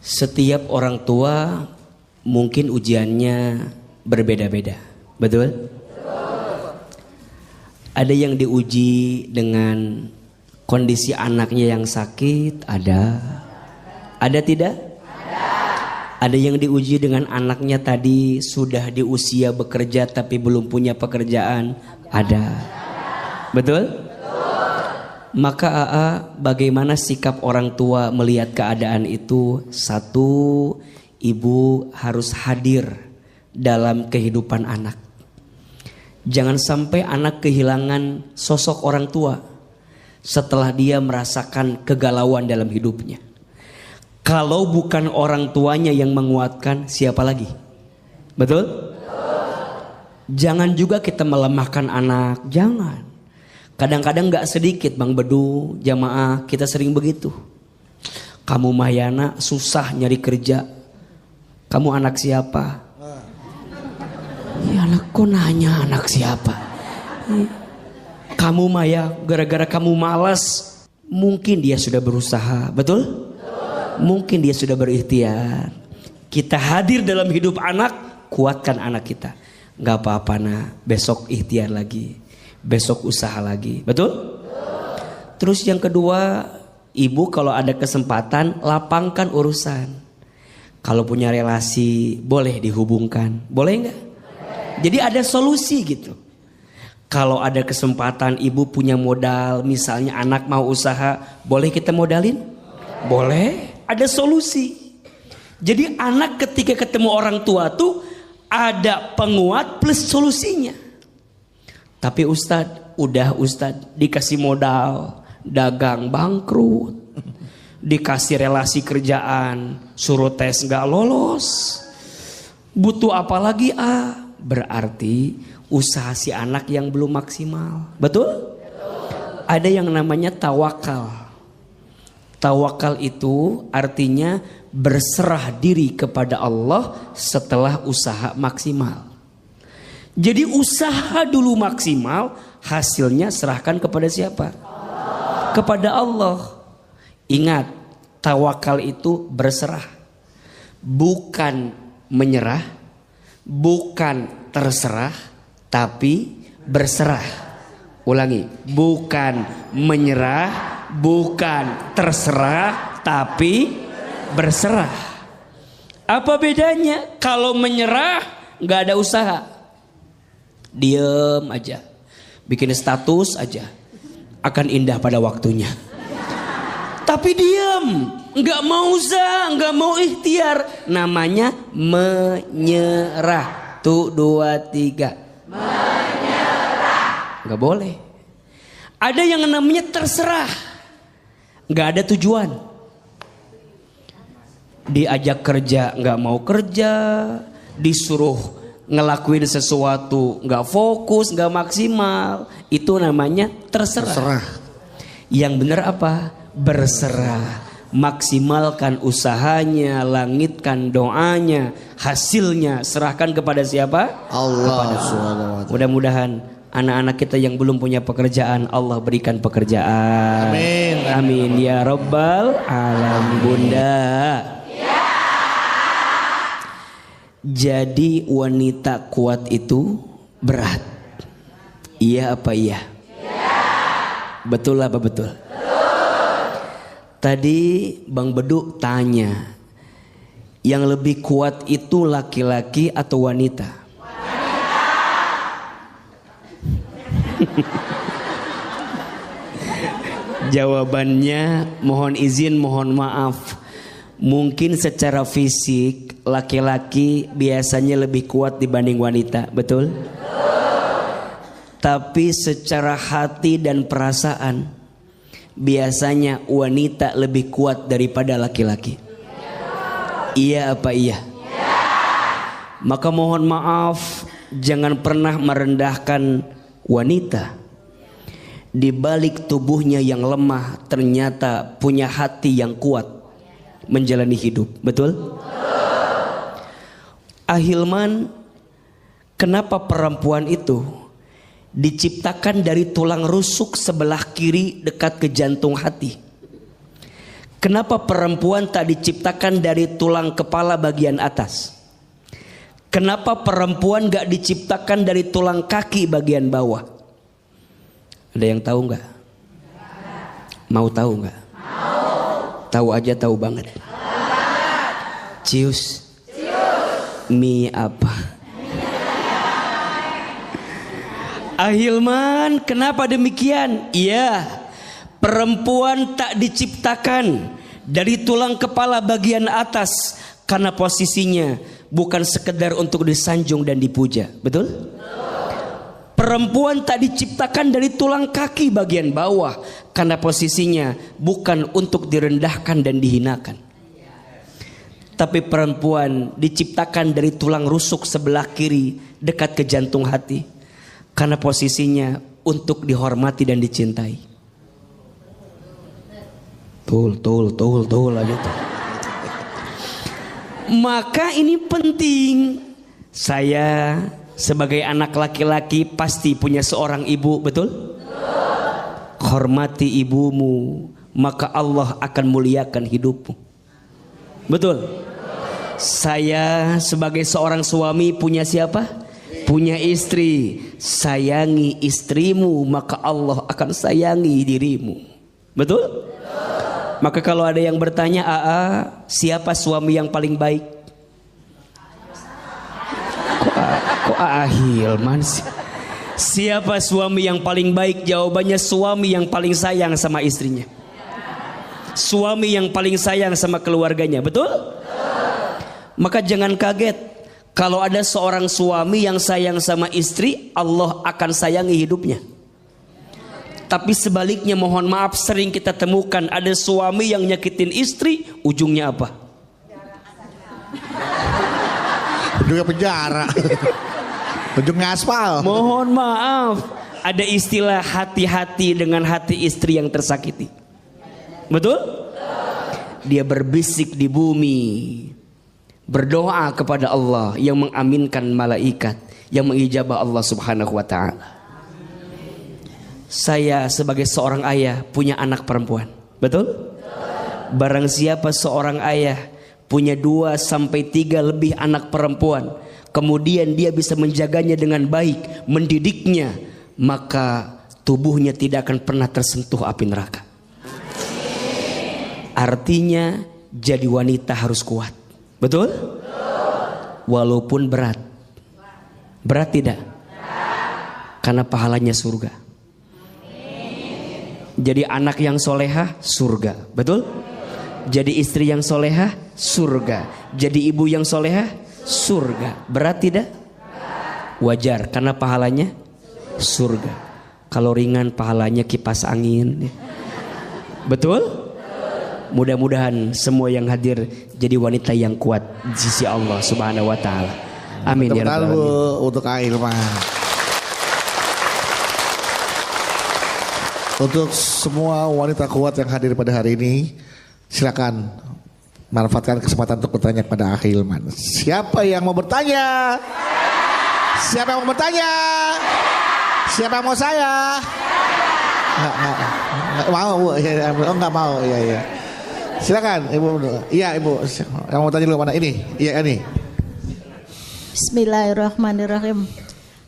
Setiap orang tua mungkin ujiannya berbeda-beda, betul? Ada yang diuji dengan kondisi anaknya yang sakit, ada tidak? Ada yang diuji dengan anaknya tadi sudah di usia bekerja tapi belum punya pekerjaan, Ada. Betul? Maka bagaimana sikap orang tua melihat keadaan itu? Satu, ibu harus hadir dalam kehidupan anak. Jangan sampai anak kehilangan sosok orang tua setelah dia merasakan kegalauan dalam hidupnya. Kalau bukan orang tuanya yang menguatkan, siapa lagi? Betul? Jangan juga kita melemahkan anak, jangan. Kadang-kadang gak sedikit Bang Bedu, jamaah kita sering begitu. Kamu Mahyana susah nyari kerja. Kamu anak siapa? Ya anakku nanya anak siapa. Kamu Maya, gara-gara kamu malas. Mungkin dia sudah berusaha, betul? Mungkin dia sudah berikhtiar. Kita hadir dalam hidup anak, kuatkan anak kita. Gak apa-apa nak, besok ikhtiar lagi. Besok usaha lagi, betul? Terus yang kedua, ibu kalau ada kesempatan lapangkan urusan. Kalau punya relasi boleh dihubungkan, boleh nggak? Jadi ada solusi gitu. Kalau ada kesempatan ibu punya modal, misalnya anak mau usaha, boleh kita modalin? Boleh, ada solusi. Jadi anak ketika ketemu orang tua tuh ada penguat plus solusinya. Tapi Ustadz dikasih modal, dagang bangkrut, dikasih relasi kerjaan, suruh tes gak lolos. Butuh apa lagi Berarti usaha si anak yang belum maksimal. Betul? Ada yang namanya tawakal. Tawakal itu artinya berserah diri kepada Allah setelah usaha maksimal. Jadi usaha dulu maksimal, hasilnya serahkan kepada siapa? Kepada Allah. Ingat, tawakal itu berserah. Bukan menyerah, bukan terserah, tapi berserah. Ulangi, bukan menyerah, bukan terserah, tapi berserah. Apa bedanya? Kalau menyerah, gak ada usaha. Diem aja, bikin status aja, akan indah pada waktunya. Tapi diem, nggak mau usaha, nggak mau ikhtiar, namanya menyerah. Tuh 2, 3. Menyerah. Nggak boleh. Ada yang namanya terserah, nggak ada tujuan. Diajak kerja nggak mau kerja, disuruh ngelakuin sesuatu nggak fokus, nggak maksimal, itu namanya terserah. Yang benar apa? Berserah. Maksimalkan usahanya, langitkan doanya, hasilnya serahkan kepada siapa? Allah. Mudah-mudahan anak-anak kita yang belum punya pekerjaan, Allah berikan pekerjaan. Amin. Amin ya Rabbal Alamin. Bunda. Jadi wanita kuat itu berat. Iya apa iya? Iya. Betul apa betul? Betul. Tadi Bang Bedu tanya, yang lebih kuat itu laki-laki atau wanita? Wanita. Jawabannya mohon izin, mohon maaf. Mungkin secara fisik laki-laki biasanya lebih kuat dibanding wanita, betul? Tapi secara hati dan perasaan biasanya wanita lebih kuat daripada laki-laki. Iya apa iya? Maka mohon maaf, jangan pernah merendahkan wanita. Di balik tubuhnya yang lemah ternyata punya hati yang kuat menjalani hidup, betul? Ahilman, kenapa perempuan itu diciptakan dari tulang rusuk sebelah kiri dekat ke jantung hati? Kenapa perempuan tak diciptakan dari tulang kepala bagian atas? Kenapa perempuan gak diciptakan dari tulang kaki bagian bawah? Ada yang tahu gak? Mau tahu gak? Tahu aja, tahu banget. Cius. Mie apa? Ahilman, kenapa demikian? Iya, perempuan tak diciptakan dari tulang kepala bagian atas karena posisinya bukan sekedar untuk disanjung dan dipuja. Betul? Perempuan tak diciptakan dari tulang kaki bagian bawah karena posisinya bukan untuk direndahkan dan dihinakan. Tapi perempuan diciptakan dari tulang rusuk sebelah kiri dekat ke jantung hati karena posisinya untuk dihormati dan dicintai. Tul aja tuh. Maka ini penting. Saya sebagai anak laki-laki pasti punya seorang ibu, betul? Hormati ibumu, maka Allah akan muliakan hidupmu. Betul? Saya sebagai seorang suami punya siapa? Punya istri. Sayangi istrimu, maka Allah akan sayangi dirimu. Betul? Maka kalau ada yang bertanya, siapa suami yang paling baik? Kok Hilman sih? Siapa suami yang paling baik? Jawabannya suami yang paling sayang sama istrinya. Suami yang paling sayang sama keluarganya. Betul? Maka jangan kaget kalau ada seorang suami yang sayang sama istri, Allah akan sayangi hidupnya. Tapi sebaliknya, mohon maaf, sering kita temukan ada suami yang nyakitin istri, ujungnya apa? Ujungnya penjara. Ujungnya aspal. Mohon maaf, ada istilah hati-hati dengan hati istri yang tersakiti. Betul? Dia berbisik di bumi, berdoa kepada Allah yang mengaminkan malaikat, yang mengijabah Allah Subhanahu wa ta'ala. Saya sebagai seorang ayah punya anak perempuan. Betul? Barang siapa seorang ayah punya 2 sampai 3 lebih anak perempuan, kemudian dia bisa menjaganya dengan baik, mendidiknya, maka tubuhnya tidak akan pernah tersentuh api neraka. Artinya jadi wanita harus kuat. Betul? Walaupun berat. Berat tidak? Karena pahalanya surga. Jadi anak yang solehah, surga. Betul? Jadi istri yang solehah, surga. Jadi ibu yang solehah, surga. Berat tidak? Wajar, karena pahalanya surga. Kalau ringan pahalanya kipas angin. Betul? Mudah-mudahan semua yang hadir jadi wanita yang kuat di sisi Allah Subhanahu wa ta'ala. Amin ya rabbal alamin. Untuk Ahilman. Untuk semua wanita kuat yang hadir pada hari ini, silakan manfaatkan kesempatan untuk bertanya kepada Ahilman. Siapa yang mau bertanya? Siapa yang mau bertanya? Siapa yang mau saya? Nggak mau, Bu. Nggak mau, iya. Silakan, Ibu. Iya, Ibu. Yang mau tanya dulu mana? Ini, iya ini. Bismillahirrahmanirrahim.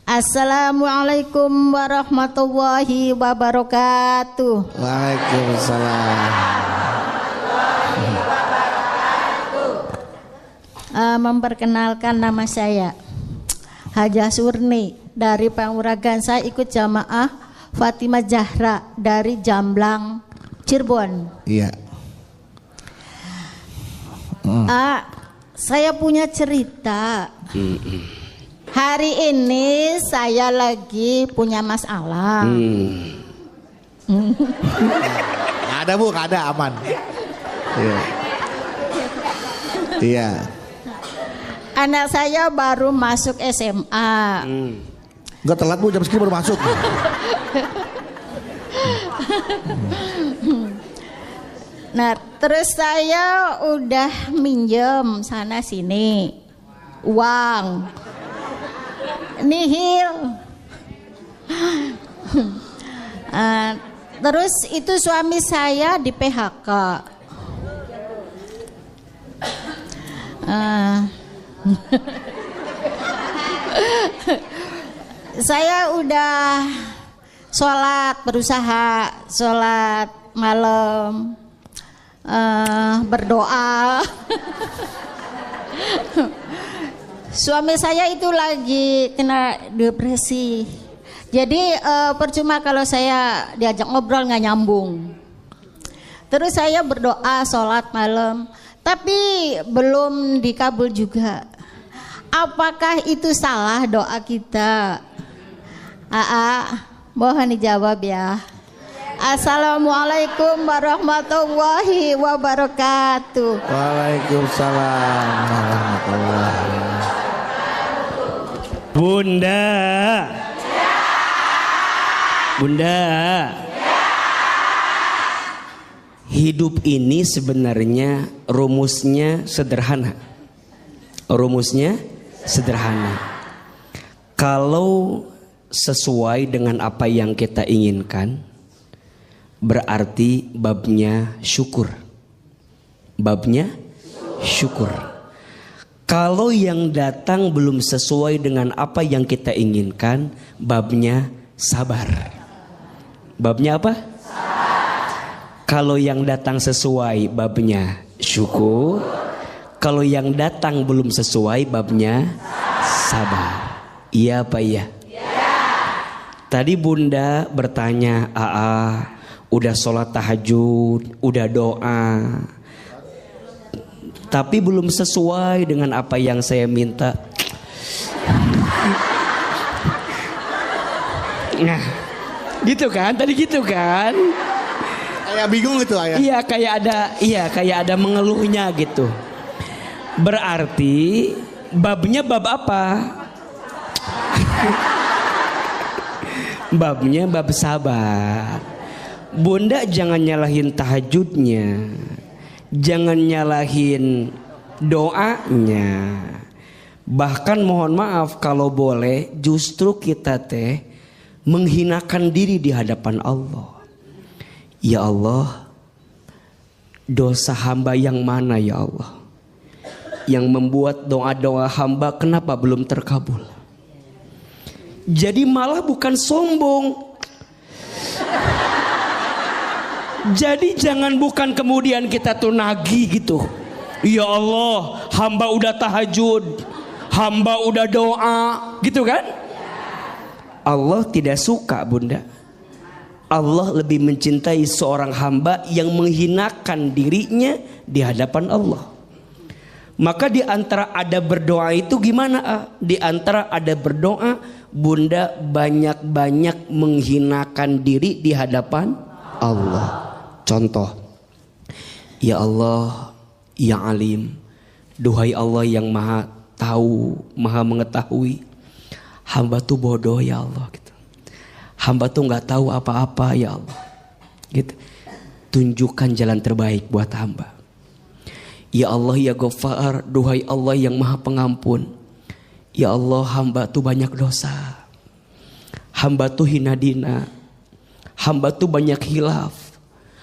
Assalamualaikum warahmatullahi wabarakatuh. Waalaikumsalam. Memperkenalkan, nama saya Hajah Surni dari Panguragan. Saya ikut jamaah Fatimah Zahra dari Jamblang, Cirebon. Iya. Saya punya cerita. Hari ini saya lagi punya masalah. Nggak ada, Bu, nggak ada, aman. Iya. Anak saya baru masuk SMA. Nggak telat, Bu, jam segini baru masuk. Nah, terus saya udah minjem sana sini uang nihil. Terus itu suami saya di PHK. Saya udah berusaha sholat malam, berdoa. Suami saya itu lagi kena depresi. Jadi percuma kalau saya diajak ngobrol nggak nyambung. Terus saya berdoa sholat malam, tapi belum dikabul juga. Apakah itu salah doa kita? Mohon dijawab ya. Assalamualaikum warahmatullahi wabarakatuh. Waalaikumsalam warahmatullahi wabarakatuh. Bunda, hidup ini sebenarnya rumusnya sederhana. Kalau sesuai dengan apa yang kita inginkan, berarti babnya syukur. Kalau yang datang belum sesuai dengan apa yang kita inginkan, babnya sabar. Babnya apa? Kalau yang datang sesuai, babnya syukur. Kalau yang datang belum sesuai, babnya sabar. Iya apa iya? Tadi Bunda bertanya, udah sholat tahajud, udah doa, tapi belum sesuai dengan apa yang saya minta. Nah, gitu kan? Tadi gitu kan? Kayak bingung gitu ayah. Iya, kayak ada mengeluhnya gitu. Berarti babnya bab apa? Babnya bab sabar. Bunda jangan nyalahin tahajudnya, jangan nyalahin doanya. Bahkan mohon maaf kalau boleh, justru kita menghinakan diri di hadapan Allah. Ya Allah, dosa hamba yang mana ya Allah, yang membuat doa-doa hamba kenapa belum terkabul? Jadi malah bukan sombong. Jadi jangan bukan kemudian kita tuh nagih gitu. Ya Allah, hamba udah tahajud, hamba udah doa, gitu kan? Allah tidak suka Bunda. Allah lebih mencintai seorang hamba yang menghinakan dirinya di hadapan Allah. Maka di antara ada berdoa itu gimana? Di antara ada berdoa, Bunda banyak-banyak menghinakan diri di hadapan Allah. Contoh, ya Allah, ya Alim, duhai Allah yang maha tahu, maha mengetahui, hamba tuh bodoh ya Allah gitu. Hamba tuh nggak tahu apa-apa ya Allah gitu. Tunjukkan jalan terbaik buat hamba. Ya Allah ya Ghaffar, duhai Allah yang maha pengampun, ya Allah hamba tuh banyak dosa, hamba tuh hina dina, hamba tuh banyak hilaf,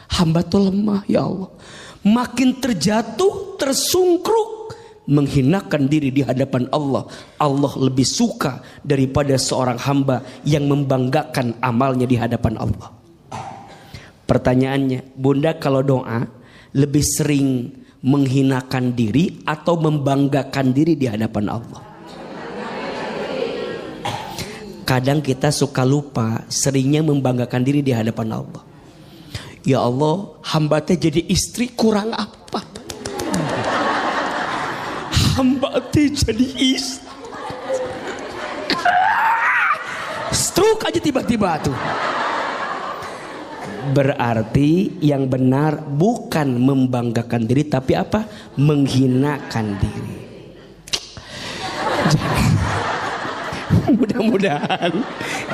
hamba tuh lemah ya Allah. Makin terjatuh, tersungkruk, menghinakan diri di hadapan Allah. Allah lebih suka daripada seorang hamba yang membanggakan amalnya di hadapan Allah. Pertanyaannya, Bunda kalau doa lebih sering menghinakan diri atau membanggakan diri di hadapan Allah? Kadang kita suka lupa, seringnya membanggakan diri di hadapan Allah. Ya Allah, hamba teh jadi istri kurang apa? Hamba teh jadi istri. Stroke aja tiba-tiba tuh. Berarti yang benar bukan membanggakan diri, tapi apa? Menghinakan diri. Mudah-mudahan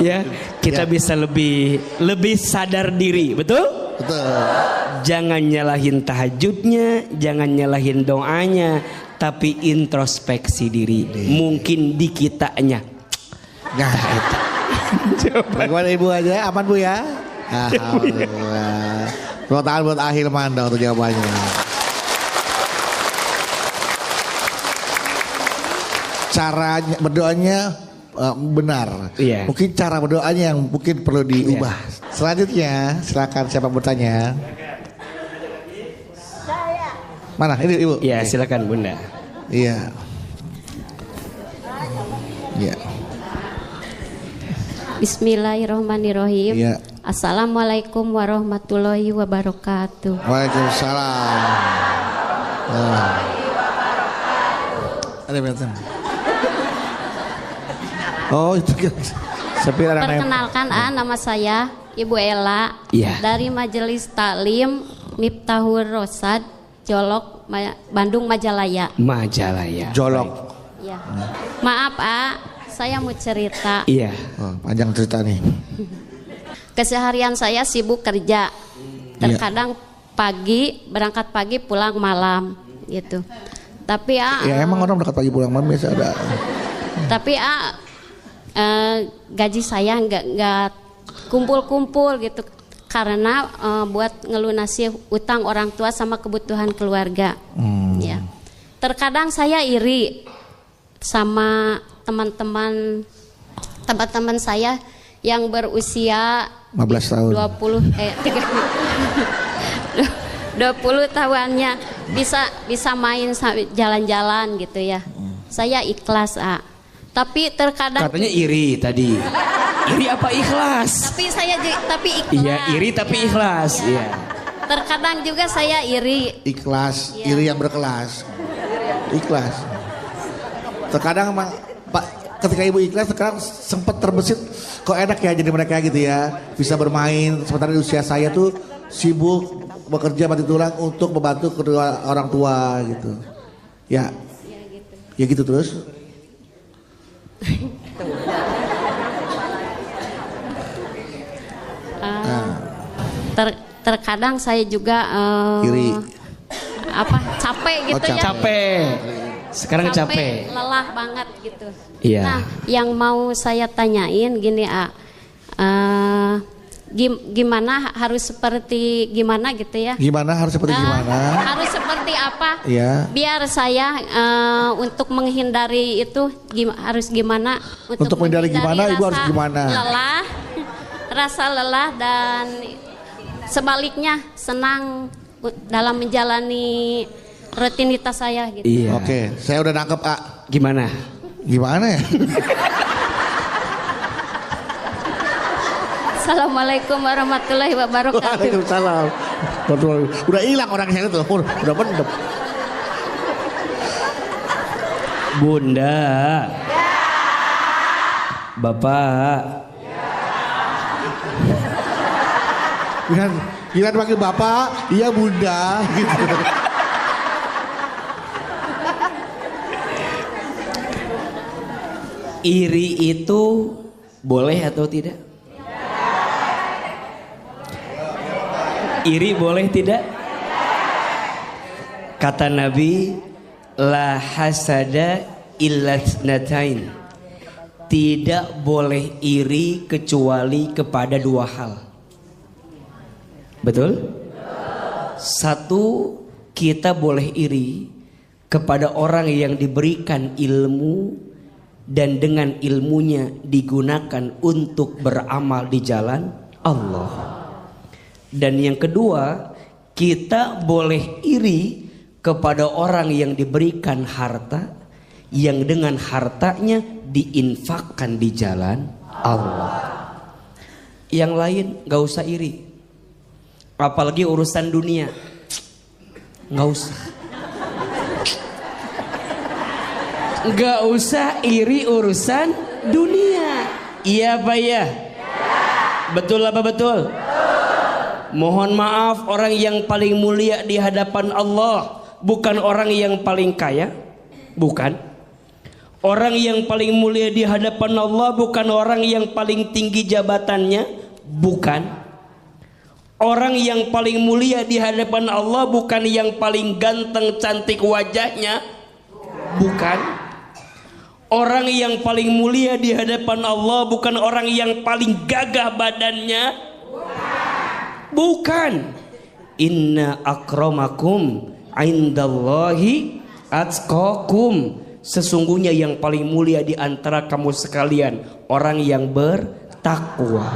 ya kita bisa lebih sadar diri, betul? Betul. Jangan nyalahin tahajudnya, jangan nyalahin doanya, tapi introspeksi diri. Mungkin di kitanya. Nah, itu. Bagaimana Ibu aja? Aman Bu ya? Alhamdulillah. Tepuk tangan buat Ahil Manda untuk jawabannya. Caranya berdoanya benar. Iya. Mungkin cara berdoanya yang mungkin perlu diubah. Iya. Selanjutnya silakan siapa bertanya. Mana ini Ibu? Iya, silakan Bunda. Iya. Iya. Bismillahirrahmanirrahim. Iya. Assalamualaikum warahmatullahi wabarakatuh. Waalaikumsalam. Ada betul. Oh itu kan. Perkenalkan nama saya Ibu Ella Iya. dari Majelis Taklim Miftahul Rosad Jolok Bandung Majalaya. Majalaya. Jolok. Ya. Maaf saya mau cerita. Iya. Oh, panjang cerita nih. Keseharian saya sibuk kerja. Terkadang pagi berangkat pagi pulang malam gitu. Tapi Ya emang orang berangkat pagi pulang malam biasa ada. Tapi gaji saya nggak kumpul-kumpul gitu karena buat ngelunasi utang orang tua sama kebutuhan keluarga. Ya. Terkadang saya iri sama teman-teman saya yang berusia 15 tahun. 20 tahunnya bisa main jalan-jalan gitu ya. Saya ikhlas tapi terkadang Katanya iri tadi. Iri apa ikhlas? tapi ikhlas. Iya, iri tapi ikhlas. Iya. Terkadang juga saya iri. Ikhlas, Iya. iri yang berkelas. Ikhlas. Terkadang emang Pak, ketika ibu ikhlas sekarang sempat terbesit kok enak ya jadi mereka gitu ya, bisa bermain sementara di usia saya tuh sibuk bekerja mati tulang untuk membantu kedua orang tua gitu. Ya. Ya gitu terus. Terkadang saya juga Iri. capek gitu ya. Capek. Sekarang capek. Lelah banget gitu. Iya. Nah, yang mau saya tanyain gini gimana harus seperti gimana gitu ya? Gimana harus seperti gimana? Harus seperti apa? Iya. Biar saya untuk menghindari itu harus gimana? Untuk menghindari gimana, Ibu harus gimana? Rasa lelah dan sebaliknya senang dalam menjalani rutinitas saya gitu. Iya. Oke, saya udah nangkep Gimana? Gimana ya? Assalamualaikum warahmatullahi wabarakatuh. Waalaikumsalam. Udah hilang orang saya tuh, udah pendem. Bunda. Bapak. Gila panggil bapak, iya bunda gitu. Iri itu boleh atau tidak? Iri boleh tidak? Kata Nabi, la hasada illa tsnatain. Tidak boleh iri kecuali kepada dua hal. Betul? Satu, kita boleh iri kepada orang yang diberikan ilmu dan dengan ilmunya digunakan untuk beramal di jalan Allah. Dan yang kedua, kita boleh iri kepada orang yang diberikan harta yang dengan hartanya diinfakkan di jalan Allah. Yang lain gak usah iri. Apalagi urusan dunia, nggak usah. Nggak usah iri urusan dunia. Iya Pak ya? Betul apa betul? Mohon maaf, orang yang paling mulia di hadapan Allah bukan orang yang paling kaya, bukan. Orang yang paling mulia di hadapan Allah bukan orang yang paling tinggi jabatannya, bukan. Orang yang paling mulia di hadapan Allah bukan yang paling ganteng cantik wajahnya, bukan. Orang yang paling mulia di hadapan Allah bukan orang yang paling gagah badannya, bukan. Inna akramakum indallahi atqakum. Sesungguhnya yang paling mulia di antara kamu sekalian orang yang bertakwa.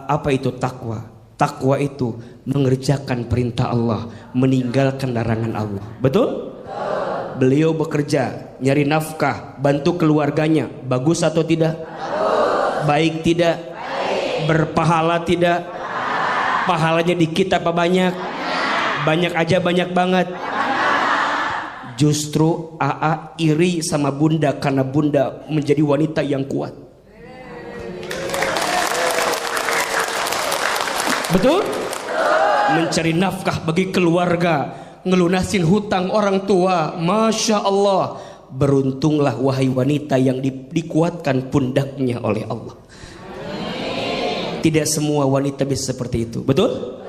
Apa itu takwa? Takwa itu mengerjakan perintah Allah, meninggalkan larangan Allah. Betul? Beliau bekerja, nyari nafkah, bantu keluarganya. Bagus atau tidak? Baik tidak? Berpahala tidak? Pahalanya dikit apa banyak? Banyak aja, banyak banget. Justru AA iri sama bunda karena bunda menjadi wanita yang kuat. Betul? Mencari nafkah bagi keluarga, ngelunasin hutang orang tua. Masya Allah. Beruntunglah wahai wanita yang dikuatkan pundaknya oleh Allah. Tidak semua wanita bisa seperti itu. Betul?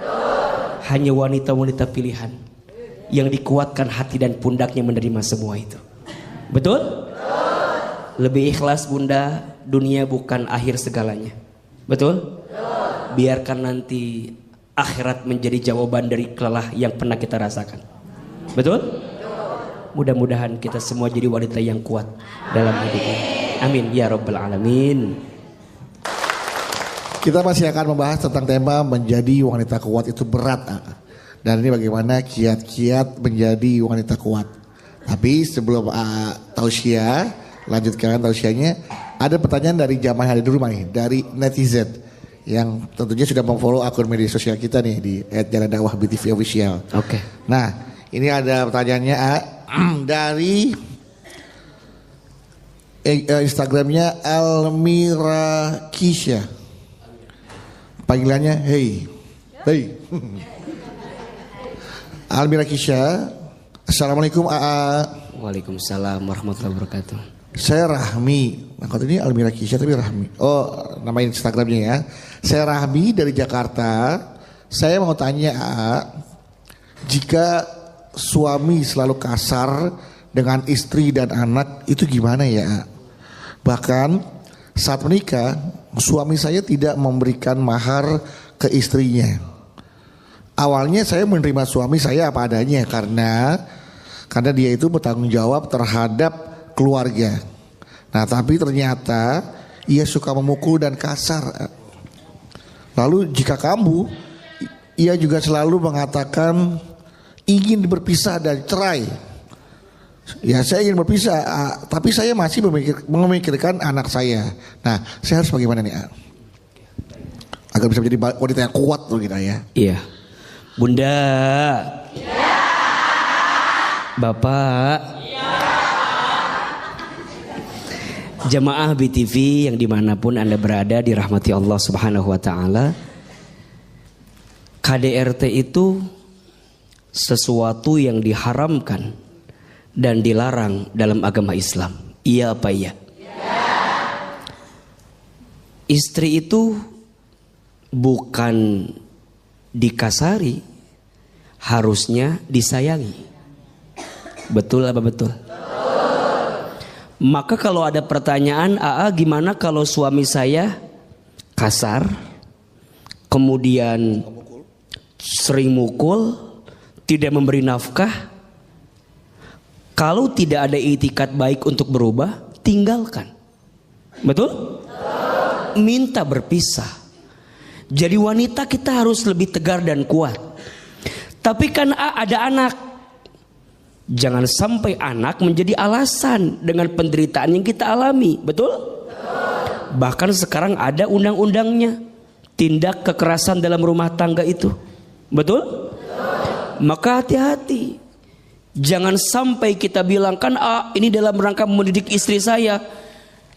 Hanya wanita-wanita pilihan yang dikuatkan hati dan pundaknya menerima semua itu. Betul? Lebih ikhlas bunda, dunia bukan akhir segalanya. Betul? Biarkan nanti akhirat menjadi jawaban dari kelelah yang pernah kita rasakan. Betul? Mudah-mudahan kita semua jadi wanita yang kuat dalam hidup ini. Amin ya rabbal alamin. Kita masih akan membahas tentang tema menjadi wanita kuat itu berat. Dan ini bagaimana kiat-kiat menjadi wanita kuat. Tapi sebelum tausiah, lanjutkan tausiahnya, ada pertanyaan dari jamaah yang ada di rumah nih, dari netizen yang tentunya sudah memfollow akun media sosial kita nih di @jalandakwah_btv_official. Oke. Nah, ini ada pertanyaannya dari Instagramnya Almira Kisha. Panggilannya hey. Almira Kisha. Assalamualaikum AA. Waalaikumsalam warahmatullahi wabarakatuh. Saya Rahmi. Nah, kalau ini Almira Kisha tapi Rahmi. Oh, nama Instagramnya ya. Saya Rahmi dari Jakarta. Saya mau tanya AA, jika suami selalu kasar dengan istri dan anak itu gimana ya AA? Bahkan saat menikah suami saya tidak memberikan mahar ke istrinya. Awalnya saya menerima suami saya apa adanya karena dia itu bertanggung jawab terhadap keluarga. Nah, tapi ternyata ia suka memukul dan kasar. Lalu jika ia juga selalu mengatakan ingin berpisah dan cerai. Ya, saya ingin berpisah, tapi saya masih memikirkan anak saya. Nah, saya harus bagaimana nih, agar bisa menjadi wanita yang kuat tuh kita ya. Iya. Bunda. Iya. Bapak. Iya. Jamaah BTV yang dimanapun Anda berada dirahmati Allah Subhanahu wa Ta'ala. KDRT itu sesuatu yang diharamkan dan dilarang dalam agama Islam. Iya apa iya? Istri itu bukan dikasari, harusnya disayangi. Betul apa betul? Maka kalau ada pertanyaan, AA gimana kalau suami saya kasar, kemudian sering mukul, tidak memberi nafkah? Kalau tidak ada itikat baik untuk berubah, tinggalkan. Betul? Minta berpisah. Jadi wanita kita harus lebih tegar dan kuat. Tapi kan ada anak. Jangan sampai anak menjadi alasan dengan penderitaan yang kita alami. Betul? Bahkan sekarang ada undang-undangnya. Tindak kekerasan dalam rumah tangga itu. Betul? Maka hati-hati. Jangan sampai kita bilang kan ini dalam rangka mendidik istri saya.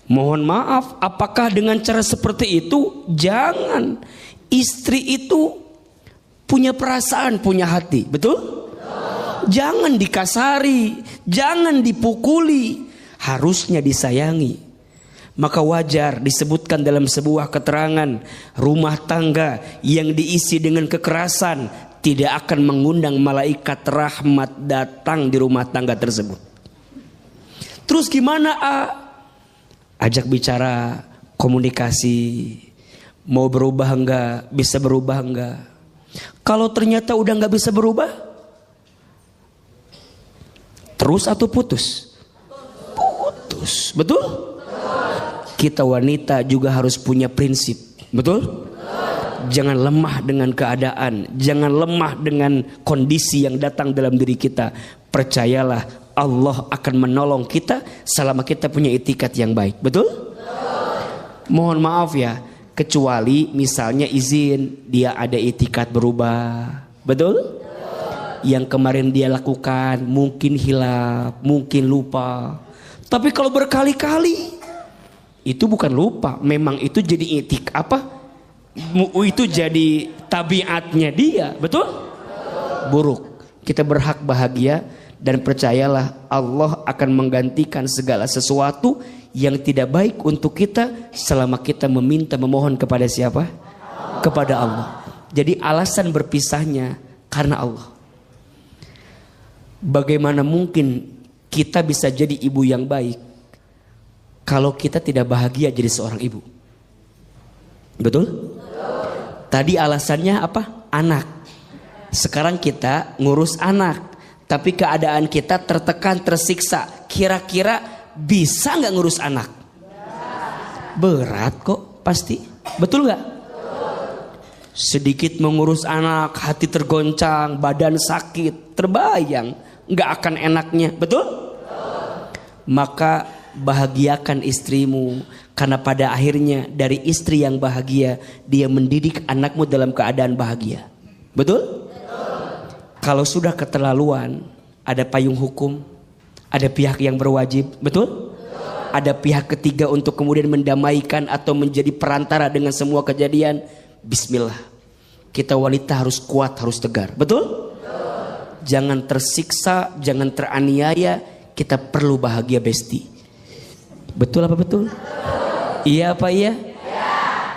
Mohon maaf, apakah dengan cara seperti itu? Jangan. Istri itu punya perasaan, punya hati. Betul? Jangan dikasari, jangan dipukuli. Harusnya disayangi. Maka wajar disebutkan dalam sebuah keterangan, rumah tangga yang diisi dengan kekerasan tidak akan mengundang malaikat rahmat datang di rumah tangga tersebut. Terus gimana Ajak bicara, komunikasi, mau berubah enggak, bisa berubah enggak. Kalau ternyata udah enggak bisa berubah, terus atau putus? Putus, betul? Kita wanita juga harus punya prinsip, betul? Jangan lemah dengan keadaan, jangan lemah dengan kondisi yang datang dalam diri kita. Percayalah, Allah akan menolong kita selama kita punya itikat yang baik. Betul? Mohon maaf ya, kecuali misalnya izin dia ada itikat berubah. Betul? Yang kemarin dia lakukan mungkin hilaf, mungkin lupa. Tapi kalau berkali-kali itu bukan lupa, memang itu jadi itu jadi tabiatnya dia, betul? Buruk. Kita berhak bahagia dan percayalah Allah akan menggantikan segala sesuatu yang tidak baik untuk kita selama kita meminta memohon kepada siapa? Kepada Allah. Jadi alasan berpisahnya karena Allah. Bagaimana mungkin kita bisa jadi ibu yang baik kalau kita tidak bahagia jadi seorang ibu? Betul? Tadi alasannya apa? Anak. Sekarang kita ngurus anak, tapi keadaan kita tertekan, tersiksa. Kira-kira bisa nggak ngurus anak? Berat kok pasti. Betul nggak? Sedikit mengurus anak, hati tergoncang, badan sakit, terbayang nggak akan enaknya. Betul? Maka bahagiakan istrimu, karena pada akhirnya dari istri yang bahagia dia mendidik anakmu dalam keadaan bahagia. Betul? Kalau sudah keterlaluan, ada payung hukum, ada pihak yang berwajib. Betul? Ada pihak ketiga untuk kemudian mendamaikan atau menjadi perantara dengan semua kejadian. Bismillah, kita wanita harus kuat, harus tegar. Betul? Jangan tersiksa, jangan teraniaya. Kita perlu bahagia, besti. Betul apa betul? Iya apa iya?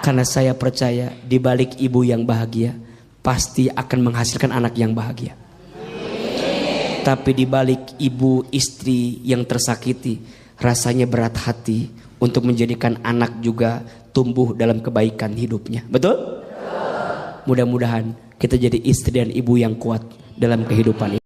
Karena saya percaya di balik ibu yang bahagia pasti akan menghasilkan anak yang bahagia. Tapi di balik ibu istri yang tersakiti, rasanya berat hati untuk menjadikan anak juga tumbuh dalam kebaikan hidupnya. Betul? Mudah-mudahan kita jadi istri dan ibu yang kuat dalam kehidupan ini.